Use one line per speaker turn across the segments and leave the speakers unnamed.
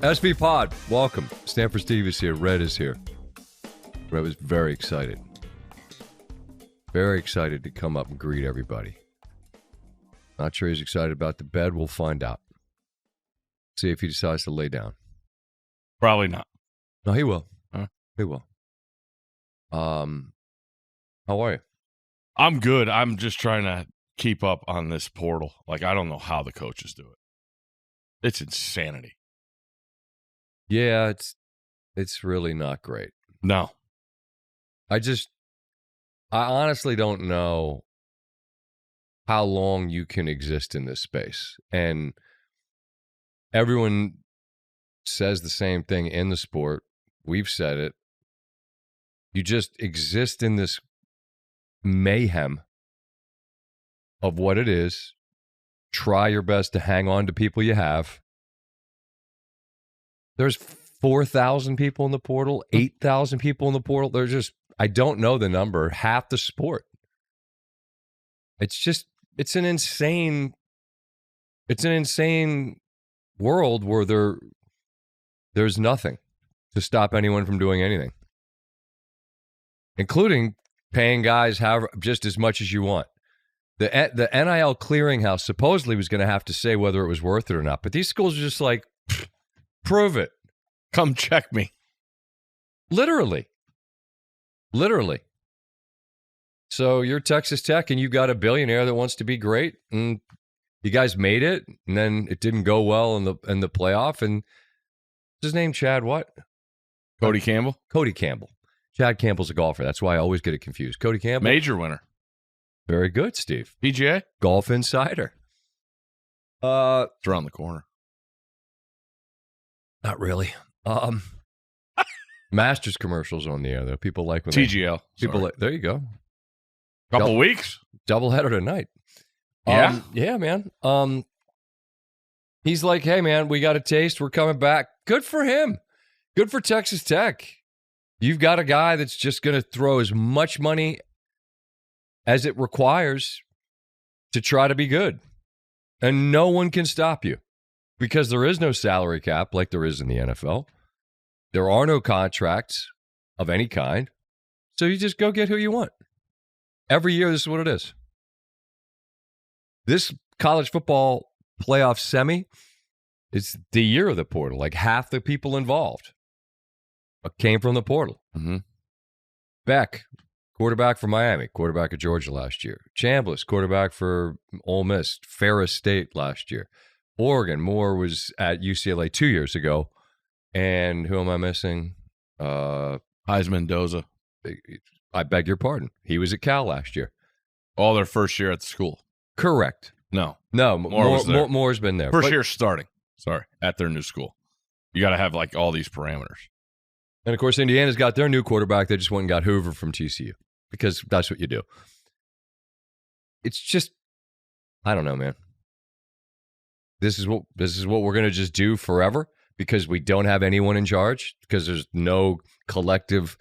SVPod, welcome. Stanford Steve is here. Red is here. Red was very excited. Very excited to come up and greet everybody. Not sure he's excited about the bed. We'll find out. See if he decides to lay down.
Probably not.
No, he will.
Huh?
He will. How are you?
I'm good. I'm just trying to keep up on this portal. Like, I don't know how the coaches do it. It's insanity.
Yeah, it's really not great.
No.
I honestly don't know how long you can exist in this space. And everyone says the same thing in the sport. We've said it. You just exist in this mayhem of what it is. Try your best to hang on to people you have. There's 4,000 people in the portal, 8,000 people in the portal. There's just, I don't know the number, half the sport. It's an insane world where there's nothing to stop anyone from doing anything, including paying guys just as much as you want. The NIL clearinghouse supposedly was going to have to say whether it was worth it or not, but these schools are just like, prove it.
Come check me.
Literally. So you're Texas Tech and you got a billionaire that wants to be great, and you guys made it, and then it didn't go well in the playoff. And what's his name? Chad what?
Cody Campbell.
Cody Campbell. Chad Campbell's a golfer. That's why I always get it confused. Cody Campbell.
Major winner.
Very good, Steve.
PGA.
Golf Insider.
It's around the corner.
Not really. Masters commercials on the air though. People like when
TGL.
There you go.
Couple weeks.
Doubleheader tonight.
Yeah.
Yeah, man. He's like, hey man, we got a taste. We're coming back. Good for him. Good for Texas Tech. You've got a guy that's just going to throw as much money as it requires to try to be good. And no one can stop you because there is no salary cap like there is in the NFL. There are no contracts of any kind. So you just go get who you want. Every year, this is what it is. This college football playoff semi is the year of the portal. Like half the people involved came from the portal.
Mm-hmm.
Beck, quarterback for Miami, quarterback of Georgia last year. Chambliss, quarterback for Ole Miss, Ferris State last year. Oregon, Moore was at UCLA 2 years ago. And who am I missing?
Heisman Doza.
I beg your pardon. He was at Cal last year.
All their first year at the school.
Correct.
No,
Moore's been there.
First year starting. Sorry, at their new school. You got to have like all these parameters.
And of course, Indiana's got their new quarterback. They just went and got Hoover from TCU because that's what you do. It's just, I don't know, man. This is what we're going to just do forever because we don't have anyone in charge, because there's no collective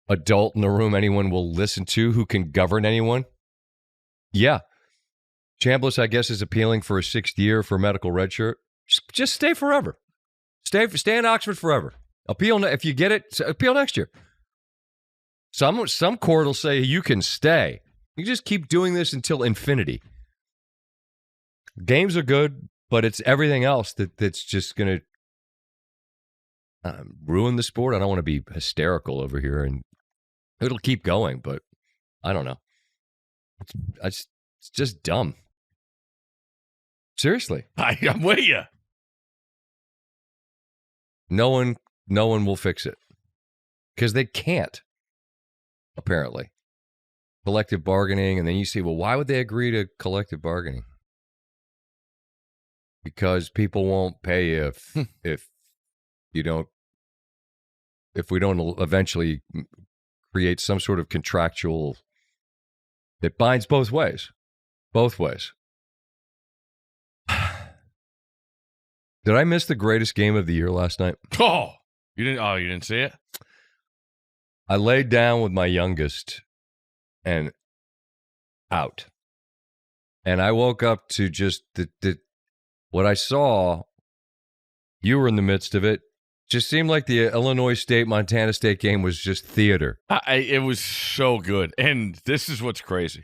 adult in the room anyone will listen to who can govern anyone. Yeah. Chambliss, I guess, is appealing for a 6th year for a medical redshirt. Just stay forever. Stay in Oxford forever. Appeal if you get it. Appeal next year. Some court will say you can stay. You just keep doing this until infinity. Games are good, but it's everything else that's just going to ruin the sport. I don't want to be hysterical over here, and it'll keep going, but I don't know. It's just dumb. Seriously.
I'm with you.
No one will fix it because they can't, apparently. Collective bargaining, and then you see, well, why would they agree to collective bargaining? Because people won't pay you if we don't eventually create some sort of contractual that binds both ways. Both ways. Did I miss the greatest game of the year last night?
Oh, you didn't see it?
I laid down with my youngest and out. And I woke up to just what I saw You were in the midst of it. Just seemed like the Illinois State-Montana State game was just theater.
It was so good. And this is what's crazy.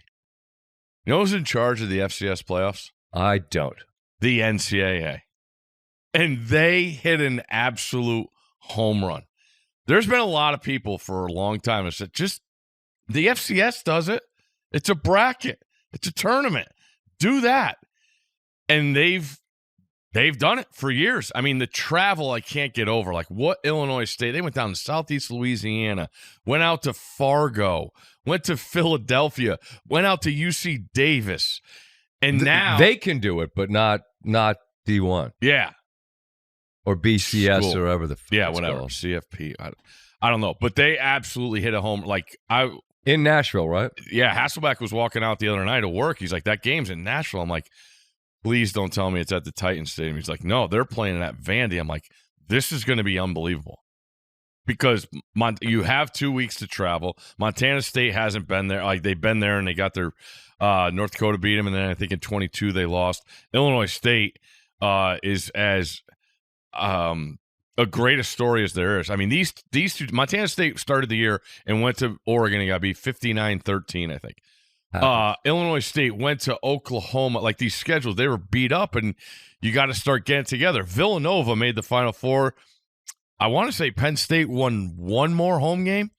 You know who's in charge of the FCS playoffs?
I don't.
The NCAA. And they hit an absolute home run. There's been a lot of people for a long time that said, just the FCS does it. It's a bracket. It's a tournament. Do that. And they've done it for years. I mean, the travel I can't get over. Like, what Illinois State? They went down to Southeast Louisiana, went out to Fargo, went to Philadelphia, went out to UC Davis. And now
they can do it, but not D1.
Yeah.
Or BCS
School.
or whatever the
whatever.
called.
CFP. I don't know. But they absolutely hit a home. Like,
in Nashville, right?
Yeah, Hasselbeck was walking out the other night at work. He's like, that game's in Nashville. I'm like, please don't tell me it's at the Titans Stadium. He's like, no, they're playing it at Vandy. I'm like, this is going to be unbelievable. Because you have 2 weeks to travel. Montana State hasn't been there. Like, they've been there and they got their North Dakota beat them, and then I think in 22 they lost. Illinois State is as a great a story as there is. I mean, these two, Montana State started the year and went to Oregon and got beat 59-13, I think. Illinois State went to Oklahoma. Like, these schedules, they were beat up, and you got to start getting together. Villanova made the Final Four. I want to say Penn State won one more home game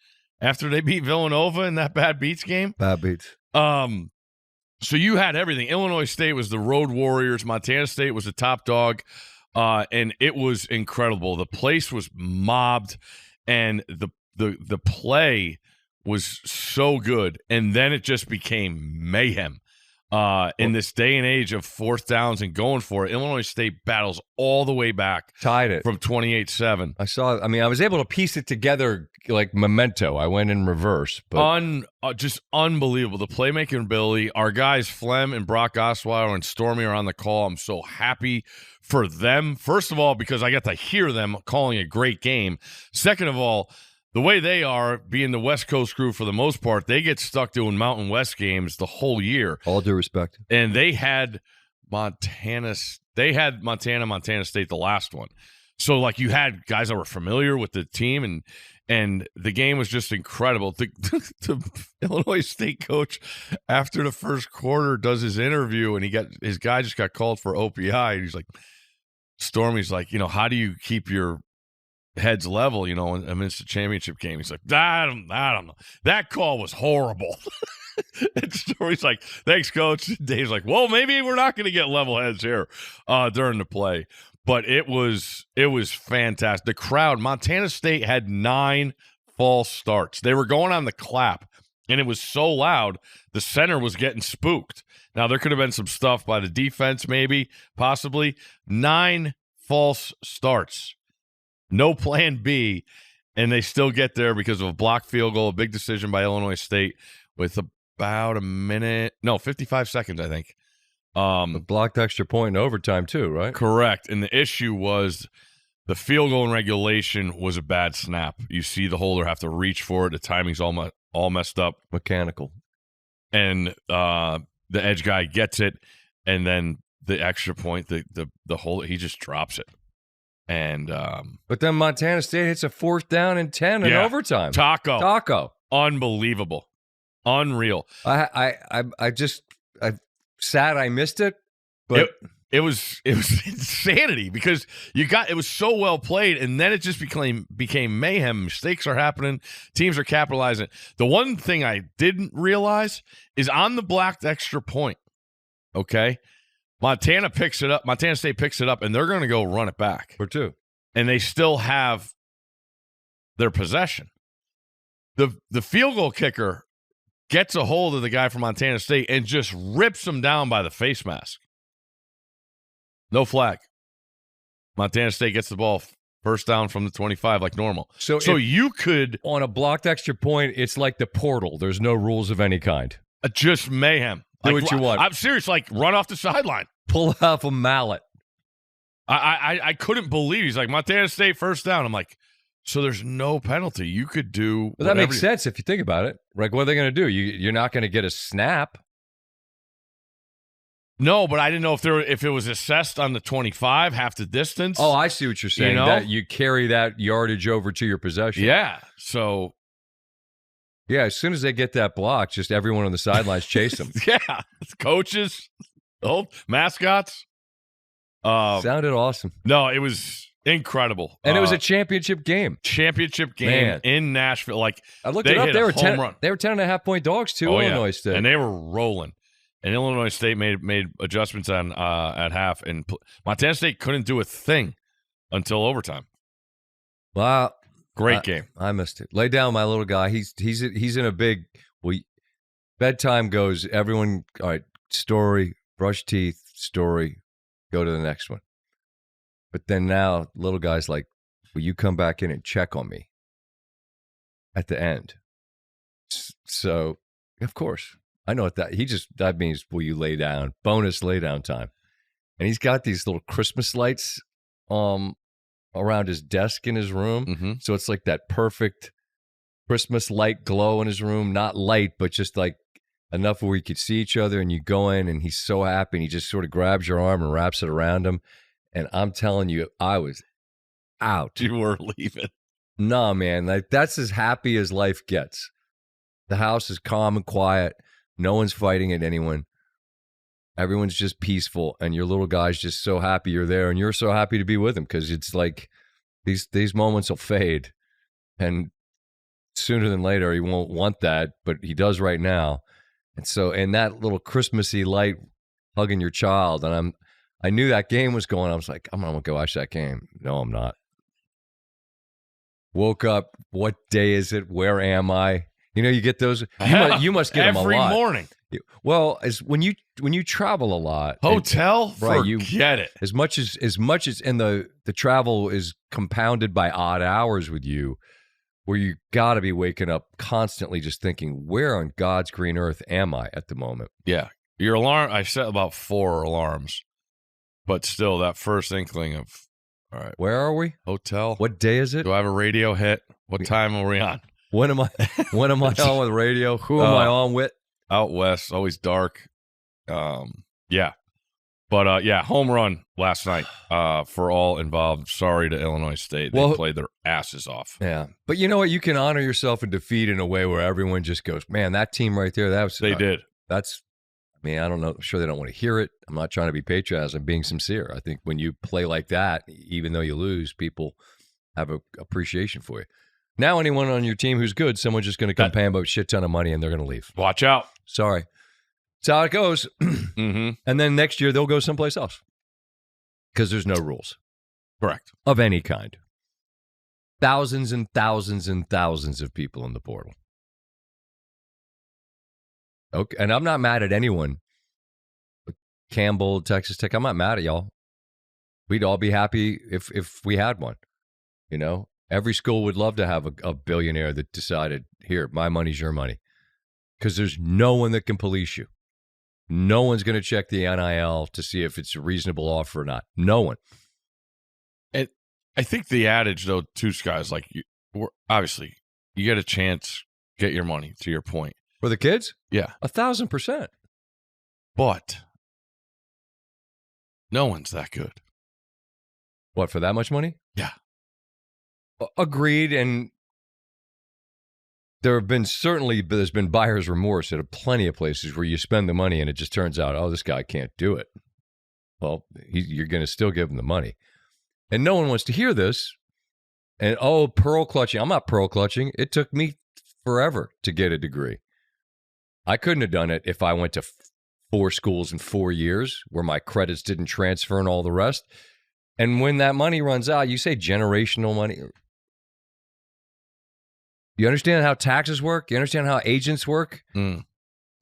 after they beat Villanova in that Bad Beats game.
Bad Beats.
So you had everything. Illinois State was the Road Warriors. Montana State was the top dog. And it was incredible. The place was mobbed, and the play was so good. And then it just became mayhem. In this day and age of fourth downs and going for it, Illinois State battles all the way back.
Tied it.
From 28-7.
I was able to piece it together like Memento. I went in reverse. But
Just unbelievable. The playmaking ability. Our guys, Flem and Brock Osweiler and Stormy, are on the call. I'm so happy for them. First of all, because I got to hear them calling a great game. Second of all, the way they are, being the West Coast crew for the most part, they get stuck doing Mountain West games the whole year.
All due respect.
And they had Montana State the last one. So, like, you had guys that were familiar with the team, and the game was just incredible. The Illinois State coach, after the first quarter, does his interview, and his guy just got called for OPI, and he's like, Stormy's like, how do you keep your heads level, amidst a championship game? He's like, I don't know. That call was horrible. And Story's like, thanks, coach. Dave's like, well, maybe we're not going to get level heads here during the play. But it was fantastic. The crowd, Montana State had 9 false starts. They were going on the clap, and it was so loud, the center was getting spooked. Now, there could have been some stuff by the defense, maybe, possibly. 9 false starts. No plan B, and they still get there because of a blocked field goal, a big decision by Illinois State with about 55 seconds, I think.
A blocked extra point in overtime too, right?
Correct. And the issue was the field goal in regulation was a bad snap. You see the holder have to reach for it. The timing's all messed up.
Mechanical.
And the edge guy gets it, and then the extra point, the holder, he just drops it. And
but then Montana State hits a 4th down and 10 in overtime.
Taco. Unbelievable. Unreal.
I sad I missed it, but
it was insanity because it was so well played, and then it just became mayhem. Mistakes are happening. Teams are capitalizing. The one thing I didn't realize is on the blocked extra point, okay, Montana State picks it up, and they're going to go run it back.
For 2.
And they still have their possession. The field goal kicker gets a hold of the guy from Montana State and just rips him down by the face mask. No flag. Montana State gets the ball first down from the 25 like normal. So you could...
On a blocked extra point, it's like the portal. There's no rules of any kind.
Just mayhem.
Do what you want.
I'm serious, like run off the sideline.
Pull off a mallet.
I couldn't believe he's like, Montana State first down. I'm like, so there's no penalty. You could do
Well, that makes sense if you think about it. Like, what are they going to do? You're not going to get a snap.
No, but I didn't know if it was assessed on the 25, half the distance.
Oh, I see what you're saying. That you carry that yardage over to your possession.
Yeah. So.
Yeah, as soon as they get that block, just everyone on the sidelines chase them.
Yeah. Coaches, old mascots.
Sounded awesome.
No, it was incredible.
And it was a championship game.
In Nashville. Like,
I looked it up. They were 10.5-point dogs to
Oh,
Illinois State.
And they were rolling. And Illinois State made adjustments on at half, and Montana State couldn't do a thing until overtime.
Wow,
great game.
I missed it. Lay down, my little guy. He's in a big. Bedtime goes. Everyone, all right. Story, brush teeth. Story, go to the next one. But then now, little guy's like, "Will you come back in and check on me?" At the end. So, of course. I know what that means. Will you lay down? Bonus lay down time. And he's got these little Christmas lights around his desk in his room.
Mm-hmm.
So it's like that perfect Christmas light glow in his room. Not light, but just like enough where you could see each other, and you go in and he's so happy, and he just sort of grabs your arm and wraps it around him. And I'm telling you, I was out.
You were leaving.
Nah, man. Like, that's as happy as life gets. The house is calm and quiet. No one's fighting at anyone. Everyone's just peaceful, and your little guy's just so happy you're there, and you're so happy to be with him, because it's like these moments will fade, and sooner than later he won't want that, but he does right now. And so, and that little Christmassy light hugging your child, and I knew that game was going. I was like, I'm gonna go watch that game. No, I'm not. Woke up. What day is it? Where am I? You know, you get those. You must get them a lot.
Every morning.
Well, as when you travel a lot,
hotel,
right?
Forget it.
As much as and the travel is compounded by odd hours with you, where you got to be waking up constantly, just thinking, where on God's green earth am I at the moment?
Yeah, your alarm. I set about 4 alarms, but still, that first inkling of, all right,
where are we?
Hotel.
What day is it?
Do I have a radio hit? What time are we on?
When am I on with radio? Who am I on with?
Out west, always dark. Yeah. But yeah, home run last night for all involved. Sorry to Illinois State. They played their asses off.
Yeah. But you know what? You can honor yourself in defeat in a way where everyone just goes, man, that team right there, that was
they did.
That's I mean, I don't know. I'm sure they don't want to hear it. I'm not trying to be patronizing. I'm being sincere. I think when you play like that, even though you lose, people have an appreciation for you. Now, anyone on your team who's good, someone's just going to come pay them a shit ton of money and they're going to leave.
Watch out.
Sorry. That's how it goes.
Mm-hmm.
And then next year, they'll go someplace else because there's no rules.
Correct.
Of any kind. Thousands and thousands and thousands of people in the portal. Okay, and I'm not mad at anyone. Campbell, Texas Tech, I'm not mad at y'all. We'd all be happy if we had one. You know, every school would love to have a billionaire that decided, here, my money's your money. Because there's no one that can police you. No one's going to check the NIL to see if it's a reasonable offer or not. No one.
And I think the adage, though, too, Sky, is like, obviously, you get a chance, get your money, to your point.
For the kids?
Yeah.
1,000%.
But no one's that good.
What, for that much money?
Yeah.
Agreed. And there's been buyer's remorse at plenty of places where you spend the money and it just turns out, oh, this guy can't do it. Well, you're going to still give him the money. And no one wants to hear this. And, oh, pearl clutching. I'm not pearl clutching. It took me forever to get a degree. I couldn't have done it if I went to 4 schools in 4 years where my credits didn't transfer and all the rest. And when that money runs out, you say generational money. You understand how taxes work? You understand how agents work?
Mm.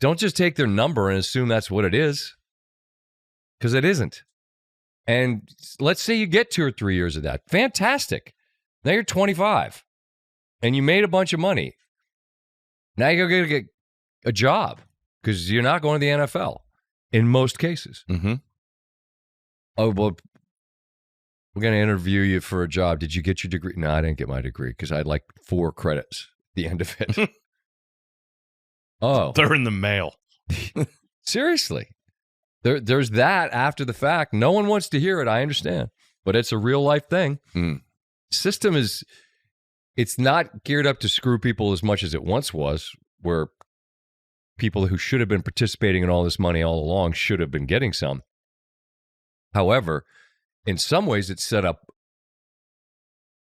Don't just take their number and assume that's what it is, because it isn't. And let's say you get 2 or 3 years of that. Fantastic. Now you're 25 and you made a bunch of money. Now you're going to get a job because you're not going to the NFL in most cases.
Mm-hmm.
Oh, well, we're going to interview you for a job. Did you get your degree? No, I didn't get my degree because I had like 4 credits at the end of it. Oh.
They're in the mail.
Seriously. There's that after the fact. No one wants to hear it. I understand, but it's a real life thing. System it's not geared up to screw people as much as it once was, where people who should have been participating in all this money all along should have been getting some. However, in some ways, it's set up.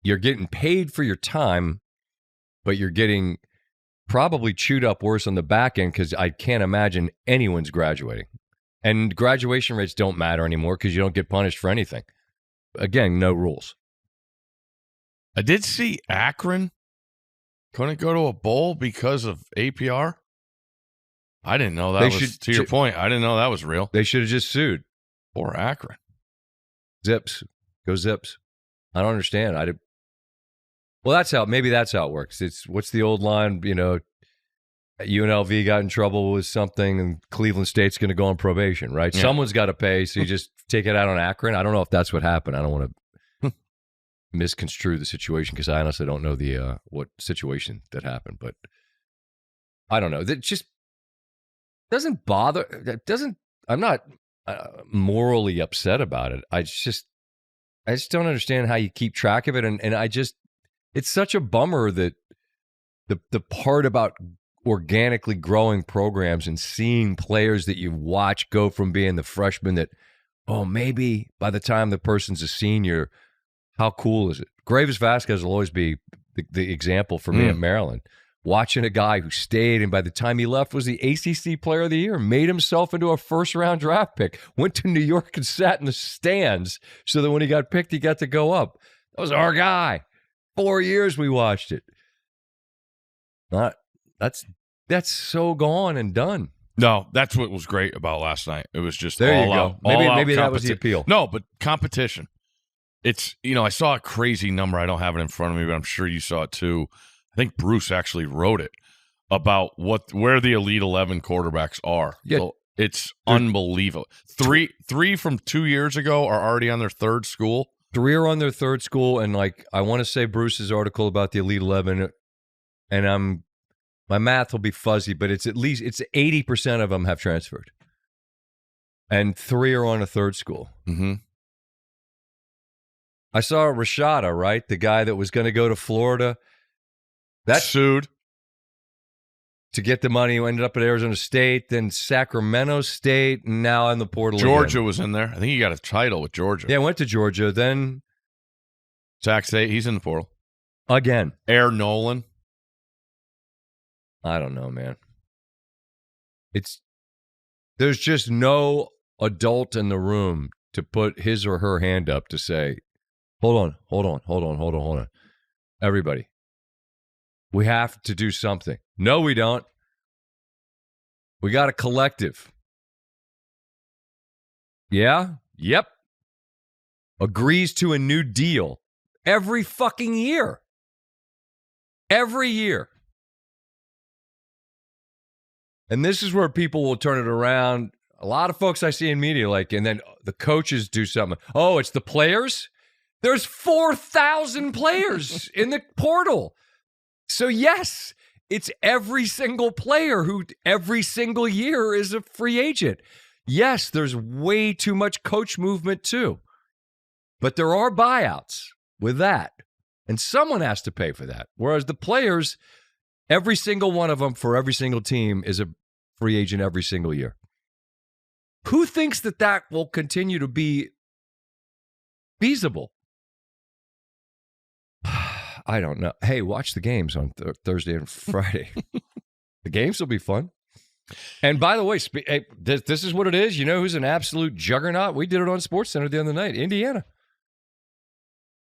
You're getting paid for your time, but you're getting probably chewed up worse on the back end because I can't imagine anyone's graduating. And graduation rates don't matter anymore because you don't get punished for anything. Again, no rules.
I did see Akron couldn't go to a bowl because of APR. I didn't know that to your point. I didn't know that was real.
They should have just sued.
Or Akron.
Zips. Go Zips. I don't understand. Well, maybe that's how it works. It's what's the old line, UNLV got in trouble with something and Cleveland State's going to go on probation, right? Yeah. Someone's got to pay, so you just take it out on Akron. I don't know if that's what happened. I don't want to misconstrue the situation because I honestly don't know the what situation that happened, but I don't know. That just doesn't bother. That doesn't. I'm not morally upset about it. I just don't understand how you keep track of it, and it's such a bummer that the part about organically growing programs and seeing players that you watch go from being the freshman that, oh, maybe by the time the person's a senior, how cool is it? Graves Vasquez will always be the example for me at Maryland. Watching a guy who stayed and by the time he left was the ACC Player of the Year, made himself into a first-round draft pick, went to New York and sat in the stands so that when he got picked, he got to go up. That was our guy. 4 years we watched it. That's so gone and done.
No, that's what was great about last night. It was just
there
all
you go.
out.
Maybe that was the appeal.
No, but competition. It's, I saw a crazy number. I don't have it in front of me, but I'm sure you saw it too. I think Bruce actually wrote it about where the Elite 11 quarterbacks are.
Yeah.
So it's unbelievable. Three from 2 years ago are already on their third school.
3 are on their third school, and I want to say Bruce's article about the Elite 11, and my math will be fuzzy, but it's 80% of them have transferred, and 3 are on a third school.
Mm-hmm.
I saw Rashada, right, the guy that was going to go to Florida, that
sued
to get the money. Who ended up at Arizona State, then Sacramento State, and now in the portal.
Georgia
again.
Was in there. I think he got a title with Georgia.
Yeah, went to Georgia. Then
Sac State, he's in the portal.
Again.
Air Nolan.
I don't know, man. There's just no adult in the room to put his or her hand up to say, hold on. Everybody. We have to do something. No, we don't. We got a collective. Yeah? Yep. Agrees to a new deal every fucking year. Every year. And this is where people will turn it around. A lot of folks I see in media, and then the coaches do something. Oh, it's the players? There's 4,000 players in the portal. So, yes, it's every single player who every single year is a free agent. Yes, there's way too much coach movement too. But there are buyouts with that. And someone has to pay for that. Whereas the players, every single one of them for every single team is a free agent every single year. Who thinks that will continue to be feasible? I don't know. Hey, watch the games on Thursday and Friday. The games will be fun. And by the way, this is what it is. You know who's an absolute juggernaut? We did it on SportsCenter the other night. Indiana.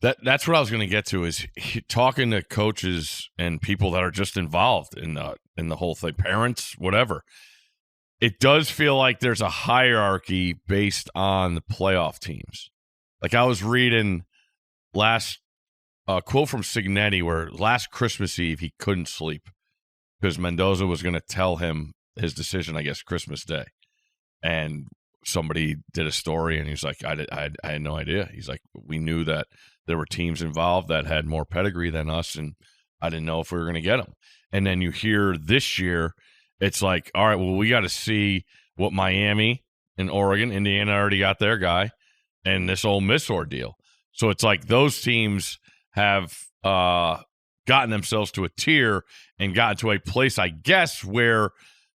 That's what I was going to get to is talking to coaches and people that are just involved in the whole thing, parents, whatever. It does feel like there's a hierarchy based on the playoff teams. Like I was reading last quote from Cignetti where last Christmas Eve he couldn't sleep because Mendoza was going to tell him his decision, I guess, Christmas Day. And somebody did a story and he's like, I had no idea. He's like, we knew that there were teams involved that had more pedigree than us, and I didn't know if we were going to get them. And then you hear this year, it's like, all right, well, we got to see what Miami in Oregon. Indiana already got their guy, and this Ole Miss ordeal. So it's like those teams have gotten themselves to a tier and gotten to a place, I guess, where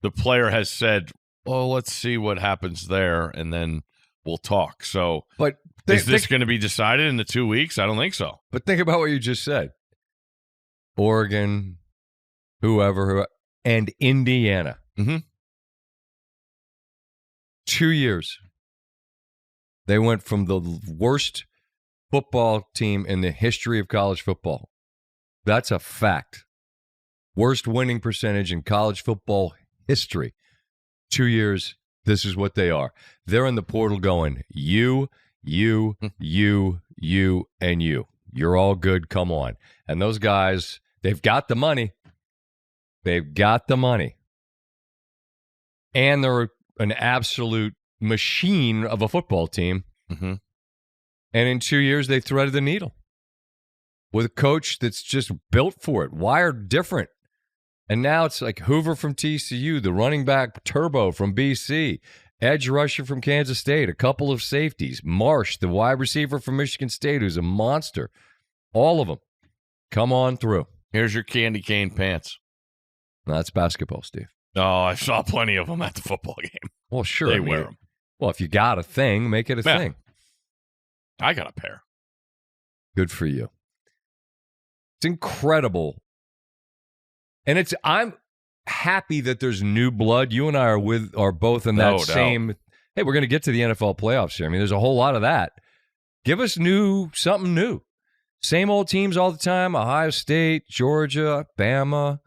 the player has said, well, let's see what happens there, and then we'll talk. So
but
is this going to be decided in the 2 weeks? I don't think so.
But think about what you just said. Oregon, whoever and Indiana.
Mm-hmm.
2 years. They went from the worst football team in the history of college football. That's a fact. Worst winning percentage in college football history. 2 years, this is what they are. They're in the portal going, you, and you. You're all good, come on. And those guys, they've got the money. They've got the money. And they're an absolute machine of a football team.
Mm-hmm.
And in 2 years, they threaded the needle with a coach that's just built for it, wired different. And now it's like Hoover from TCU, the running back Turbo from BC, edge rusher from Kansas State, a couple of safeties, Marsh, the wide receiver from Michigan State, who's a monster. All of them. Come on through.
Here's your candy cane pants.
No, that's basketball, Steve.
Oh, I saw plenty of them at the football game.
Well, sure.
They wear them.
Well, if you got a thing, make it a thing.
I got a pair.
Good for you. It's incredible. And I'm happy that there's new blood. You and I are both in that same. Hey, we're going to get to the NFL playoffs here. I mean, there's a whole lot of that. Give us something new. Same old teams all the time. Ohio State, Georgia, Bama,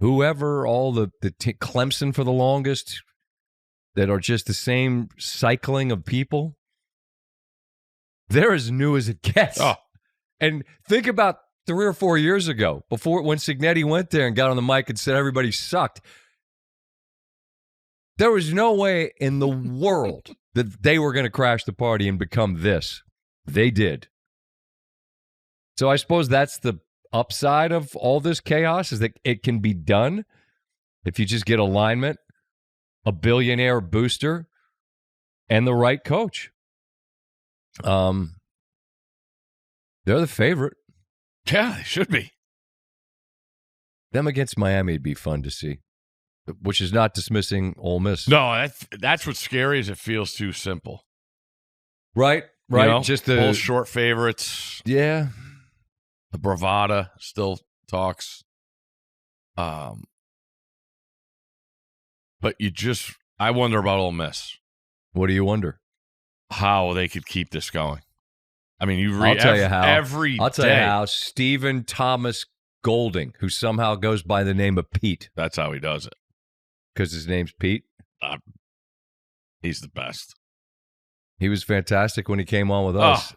whoever, all the Clemson for the longest, that are just the same cycling of people. They're as new as it gets.
Oh.
And think about 3 or 4 years ago, when Cignetti went there and got on the mic and said everybody sucked. There was no way in the world that they were going to crash the party and become this. They did. So I suppose that's the upside of all this chaos, is that it can be done if you just get alignment, a billionaire booster, and the right coach. They're the favorite.
Yeah, they should be.
Them against Miami would be fun to see, which is not dismissing Ole Miss.
No, that's what's scary, is it feels too simple.
Right. You know,
just the both short favorites.
Yeah.
The bravada still talks. But I wonder about Ole Miss.
What do you wonder?
How they could keep this going. I mean, I'll
tell you how.
I'll
tell you how. Stephen Thomas Golding, who somehow goes by the name of Pete.
That's how he does it.
Because his name's Pete?
He's the best.
He was fantastic when he came on with us.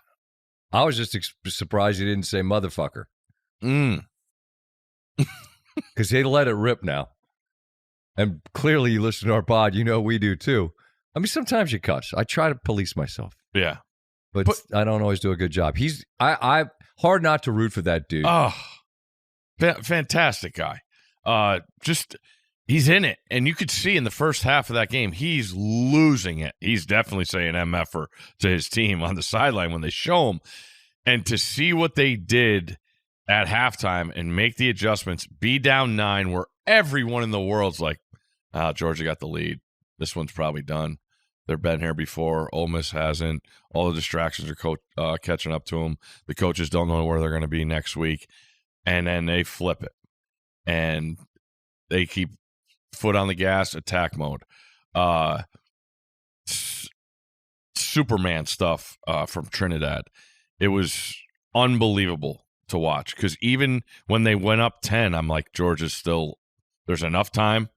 I was just surprised he didn't say motherfucker. Because they let it rip now. And clearly you listen to our pod, you know we do too. I mean, sometimes you cuss. I try to police myself.
Yeah.
But I don't always do a good job. I hard not to root for that dude.
Oh, fantastic guy. He's in it. And you could see in the first half of that game, he's losing it. He's definitely saying MFer to his team on the sideline when they show him. And to see what they did at halftime and make the adjustments, be down 9, where everyone in the world's like, Georgia got the lead. This one's probably done. They've been here before. Ole Miss hasn't. All the distractions are catching up to them. The coaches don't know where they're going to be next week. And then they flip it. And they keep foot on the gas, attack mode. Superman stuff from Trinidad. It was unbelievable to watch, because even when they went up 10, I'm like, Georgia's still, there's enough time.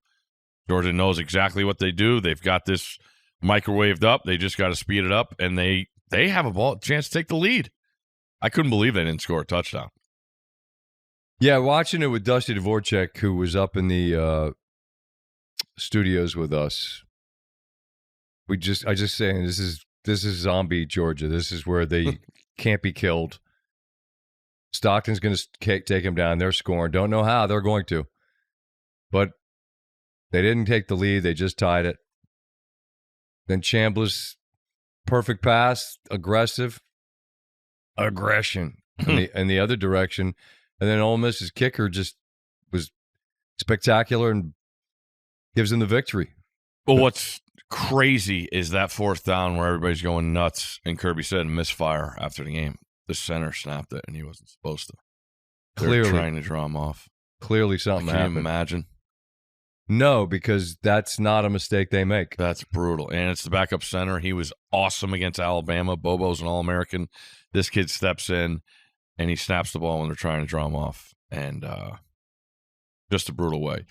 Georgia knows exactly what they do. They've got this microwaved up. They just got to speed it up, and they have a chance to take the lead. I couldn't believe they didn't score a touchdown.
Yeah, watching it with Dusty Dvorak, who was up in the studios with us. I just saying, this is zombie Georgia. This is where they can't be killed. Stockton's going to take him down. They're scoring. Don't know how. They're going to. But they didn't take the lead. They just tied it. Then Chambliss, perfect pass, aggression in the other direction. And then Ole Miss's kicker just was spectacular and gives them the victory.
Well, what's crazy is that fourth down where everybody's going nuts, and Kirby said misfire after the game. The center snapped it, and he wasn't supposed to. They're trying to draw him off.
Clearly something happened.
Can you imagine?
No, because that's not a mistake they make.
That's brutal. And it's the backup center. He was awesome against Alabama. Bobo's an All-American. This kid steps in, and he snaps the ball when they're trying to draw him off. And just a brutal way.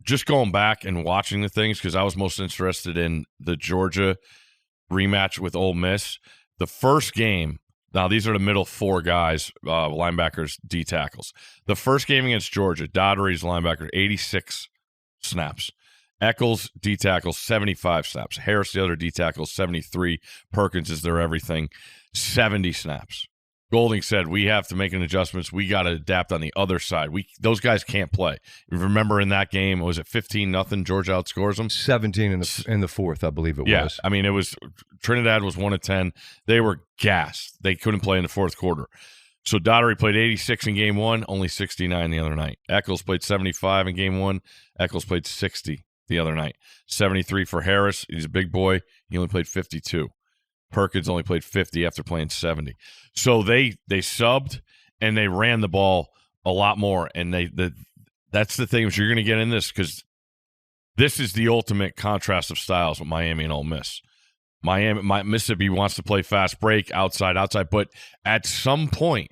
Just going back and watching the things, because I was most interested in the Georgia rematch with Ole Miss. The first game, now these are the middle four guys, linebackers, D tackles. The first game against Georgia, Daugherty's linebacker, 86 snaps. Eccles, D tackle, 75 snaps. Harris, the other D tackle, 73. Perkins is their everything, 70 snaps. Golding said, we have to make an adjustments. We got to adapt on the other side. Those guys can't play. You remember in that game, was it 15-0? Georgia outscores them?
17 in the fourth, I believe it was.
Yeah, I mean, it was Trinidad was 1 of 10. They were gassed. They couldn't play in the fourth quarter. So Daugherty played 86 in game one, only 69 the other night. Eccles played 75 in game one. Eccles played 60 the other night. 73 for Harris. He's a big boy. He only played 52. Perkins only played 50 after playing 70. So they subbed and they ran the ball a lot more. And that's the thing is you're going to get in this, because this is the ultimate contrast of styles with Miami and Ole Miss. Mississippi wants to play fast break, outside. But at some point,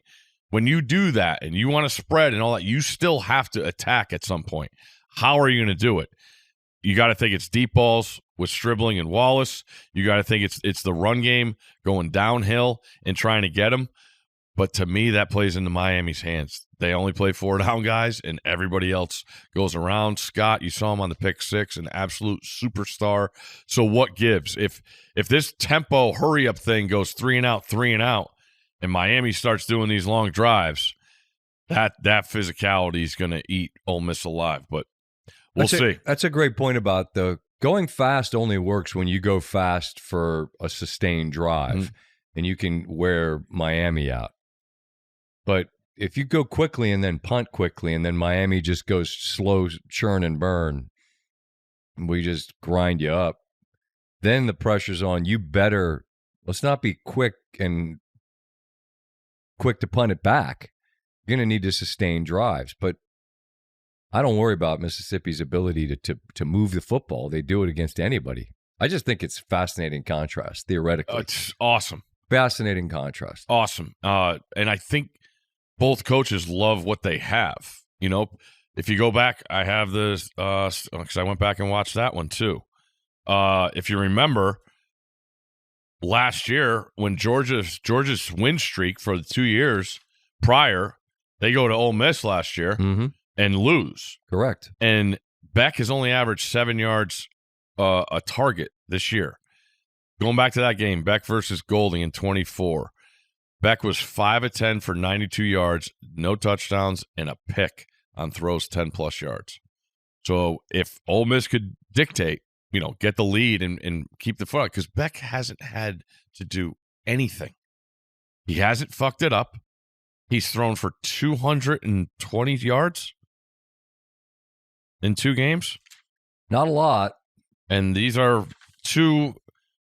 when you do that and you want to spread and all that, you still have to attack at some point. How are you going to do it? You got to think it's deep balls with Stribling and Wallace. You got to think it's the run game going downhill and trying to get them. But to me, that plays into Miami's hands. They only play 4-down guys, and everybody else goes around. Scott, you saw him on the pick six, an absolute superstar. So what gives? If this tempo hurry-up thing goes 3 and out, and Miami starts doing these long drives, that physicality is going to eat Ole Miss alive. But we'll see.
That's a great point about going fast only works when you go fast for a sustained drive, and you can wear Miami out. But if you go quickly and then punt quickly, and then Miami just goes slow churn and burn, and we just grind you up, then the pressure's on. You better, let's not be quick to punt it back. You're going to need to sustain drives. But I don't worry about Mississippi's ability to move the football. They do it against anybody. I just think it's fascinating contrast, theoretically.
It's awesome.
Fascinating contrast.
Awesome. And I think both coaches love what they have. You know, if you go back, I have this, because I went back and watched that one too. If you remember, last year when Georgia's win streak for the 2 years prior, they go to Ole Miss last year. And lose.
Correct.
And Beck has only averaged 7 yards a target this year. Going back to that game, Beck versus Golding in 24. Beck was 5 of 10 for 92 yards, no touchdowns, and a pick on throws 10-plus yards. So if Ole Miss could dictate, get the lead and keep the foot, because Beck hasn't had to do anything. He hasn't fucked it up. He's thrown for 220 yards in 2 games.
Not a lot.
And these are 2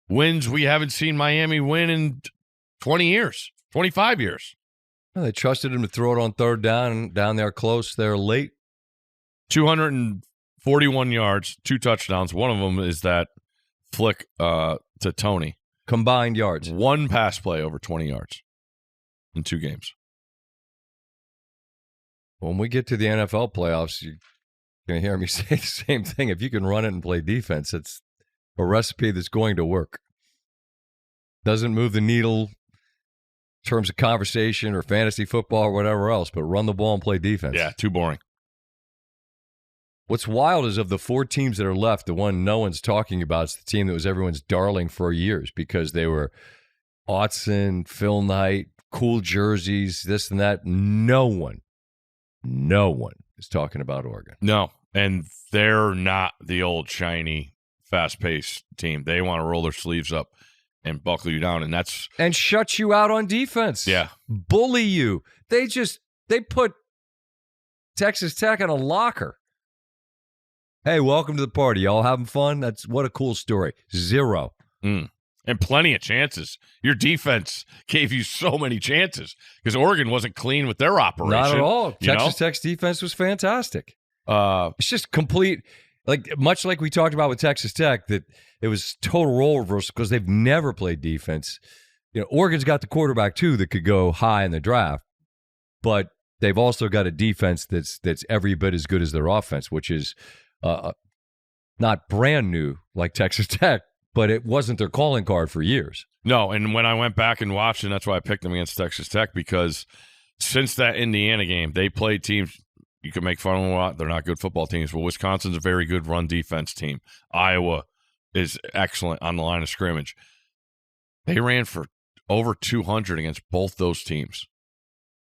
wins we haven't seen Miami win in 20 years, 25 years.
Well, they trusted him to throw it on third down there close there late.
241 yards, 2 touchdowns. One of them is that flick to Tony.
Combined yards.
1 pass play over 20 yards in 2 games.
When we get to the NFL playoffs, you're going to hear me say the same thing. If you can run it and play defense, it's a recipe that's going to work. Doesn't move the needle in terms of conversation or fantasy football or whatever else, but run the ball and play defense.
Yeah, too boring.
What's wild is of the 4 teams that are left, the one no one's talking about is the team that was everyone's darling for years because they were Autzen, Phil Knight, cool jerseys, this and that. No one is talking about Oregon.
No, and they're not the old shiny fast-paced team. They want to roll their sleeves up and buckle you down,
and shut you out on defense.
Yeah.
Bully you. They put Texas Tech in a locker. Hey, welcome to the party. Y'all having fun? What a cool story. 0.
And plenty of chances. Your defense gave you so many chances because Oregon wasn't clean with their operation.
Not at all. Texas Tech's defense was fantastic. It's just complete, much like we talked about with Texas Tech, that it was total role reversal because they've never played defense. Oregon's got the quarterback too that could go high in the draft, but they've also got a defense that's every bit as good as their offense, which is not brand new like Texas Tech, but it wasn't their calling card for years.
No, and when I went back and watched, and that's why I picked them against Texas Tech, because since that Indiana game, they played teams you can make fun of them a lot. They're not good football teams, but Wisconsin's a very good run defense team. Iowa is excellent on the line of scrimmage. They ran for over 200 against both those teams.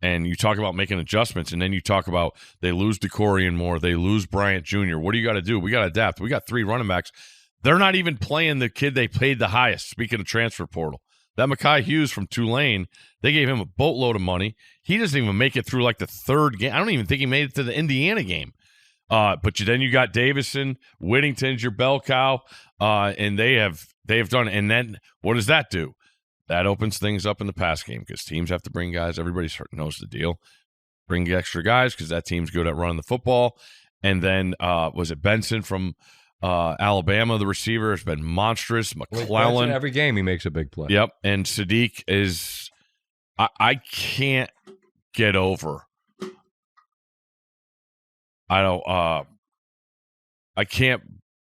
And you talk about making adjustments, and then you talk about they lose DeCorian Moore, they lose Bryant Jr. What do you got to do? We got to adapt. We got 3 running backs. They're not even playing the kid they paid the highest, speaking of transfer portal. That Mekhi Hughes from Tulane, they gave him a boatload of money. He doesn't even make it through the 3rd game. I don't even think he made it to the Indiana game. But then you got Davison, Whittington's your bell cow, and they have done it. And then what does that do? That opens things up in the pass game because teams have to bring guys. Everybody knows the deal. Bring extra guys because that team's good at running the football. And then was it Benson from Alabama, the receiver, has been monstrous. McClellan.
Every game he makes a big play.
Yep. And Sadiq is I can't get over. I can't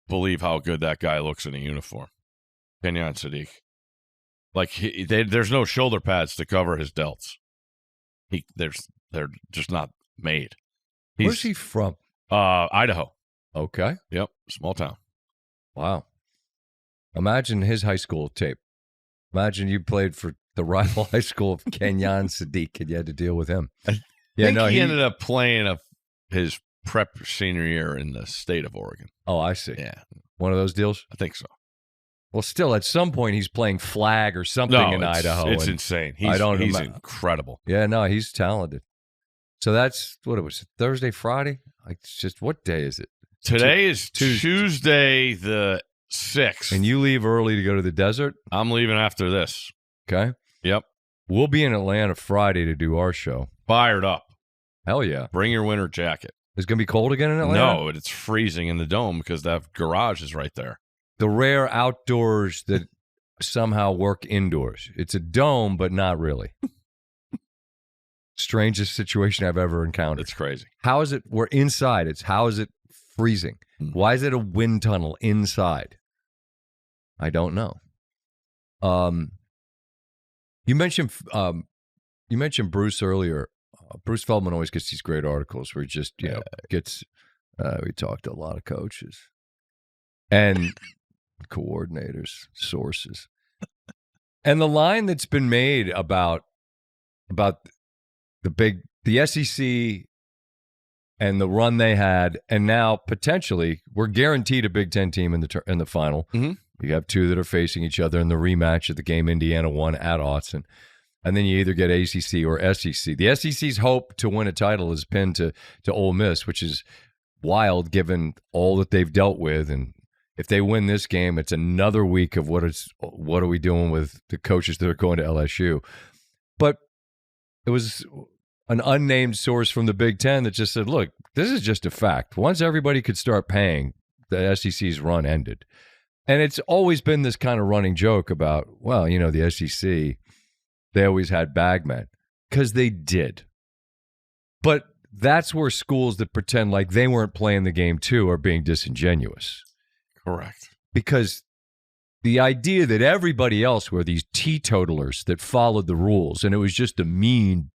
believe how good that guy looks in a uniform. Kenyon Sadiq. There's no shoulder pads to cover his delts. They're just not made.
Where's he from?
Idaho.
Okay.
Yep. Small town.
Wow. Imagine his high school tape. Imagine you played for the rival high school of Kenyon Sadiq and you had to deal with him.
He ended up playing his prep senior year in the state of Oregon.
Oh, I see.
Yeah.
One of those deals?
I think so.
Well, still, at some point, he's playing flag or something in Idaho.
It's insane. He's incredible.
Yeah, no, he's talented. So that's, what it was, Thursday, Friday? It's just, what day is it?
Today is Tuesday the 6th.
And you leave early to go to the desert?
I'm leaving after this.
Okay.
Yep.
We'll be in Atlanta Friday to do our show.
Fired up.
Hell yeah.
Bring your winter jacket.
It's going to be cold again in Atlanta?
No, it's freezing in the dome because that garage is right there.
The rare outdoors that somehow work indoors. It's a dome, but not really. Strangest situation I've ever encountered.
It's crazy.
How is it? We're inside. How is it freezing? Why is it a wind tunnel inside? I don't know. You mentioned Bruce earlier. Bruce Feldman always gets these great articles where he just gets. We talked to a lot of coaches and coordinators, sources, and the line that's been made about the SEC and the run they had, and now potentially we're guaranteed a Big Ten team in the final.
Mm-hmm.
You have 2 that are facing each other in the rematch of the game Indiana won at Autzen. And then you either get ACC or SEC. The SEC's hope to win a title is pinned to Ole Miss, which is wild given all that they've dealt with. And if they win this game, it's another week of what are we doing with the coaches that are going to LSU. But it was an unnamed source from the Big Ten that just said, look, this is just a fact. Once everybody could start paying, the SEC's run ended. And it's always been this kind of running joke about, well, the SEC, they always had bagmen, because they did. But that's where schools that pretend like they weren't playing the game too are being disingenuous.
Correct.
Because the idea that everybody else were these teetotalers that followed the rules and it was just a mean,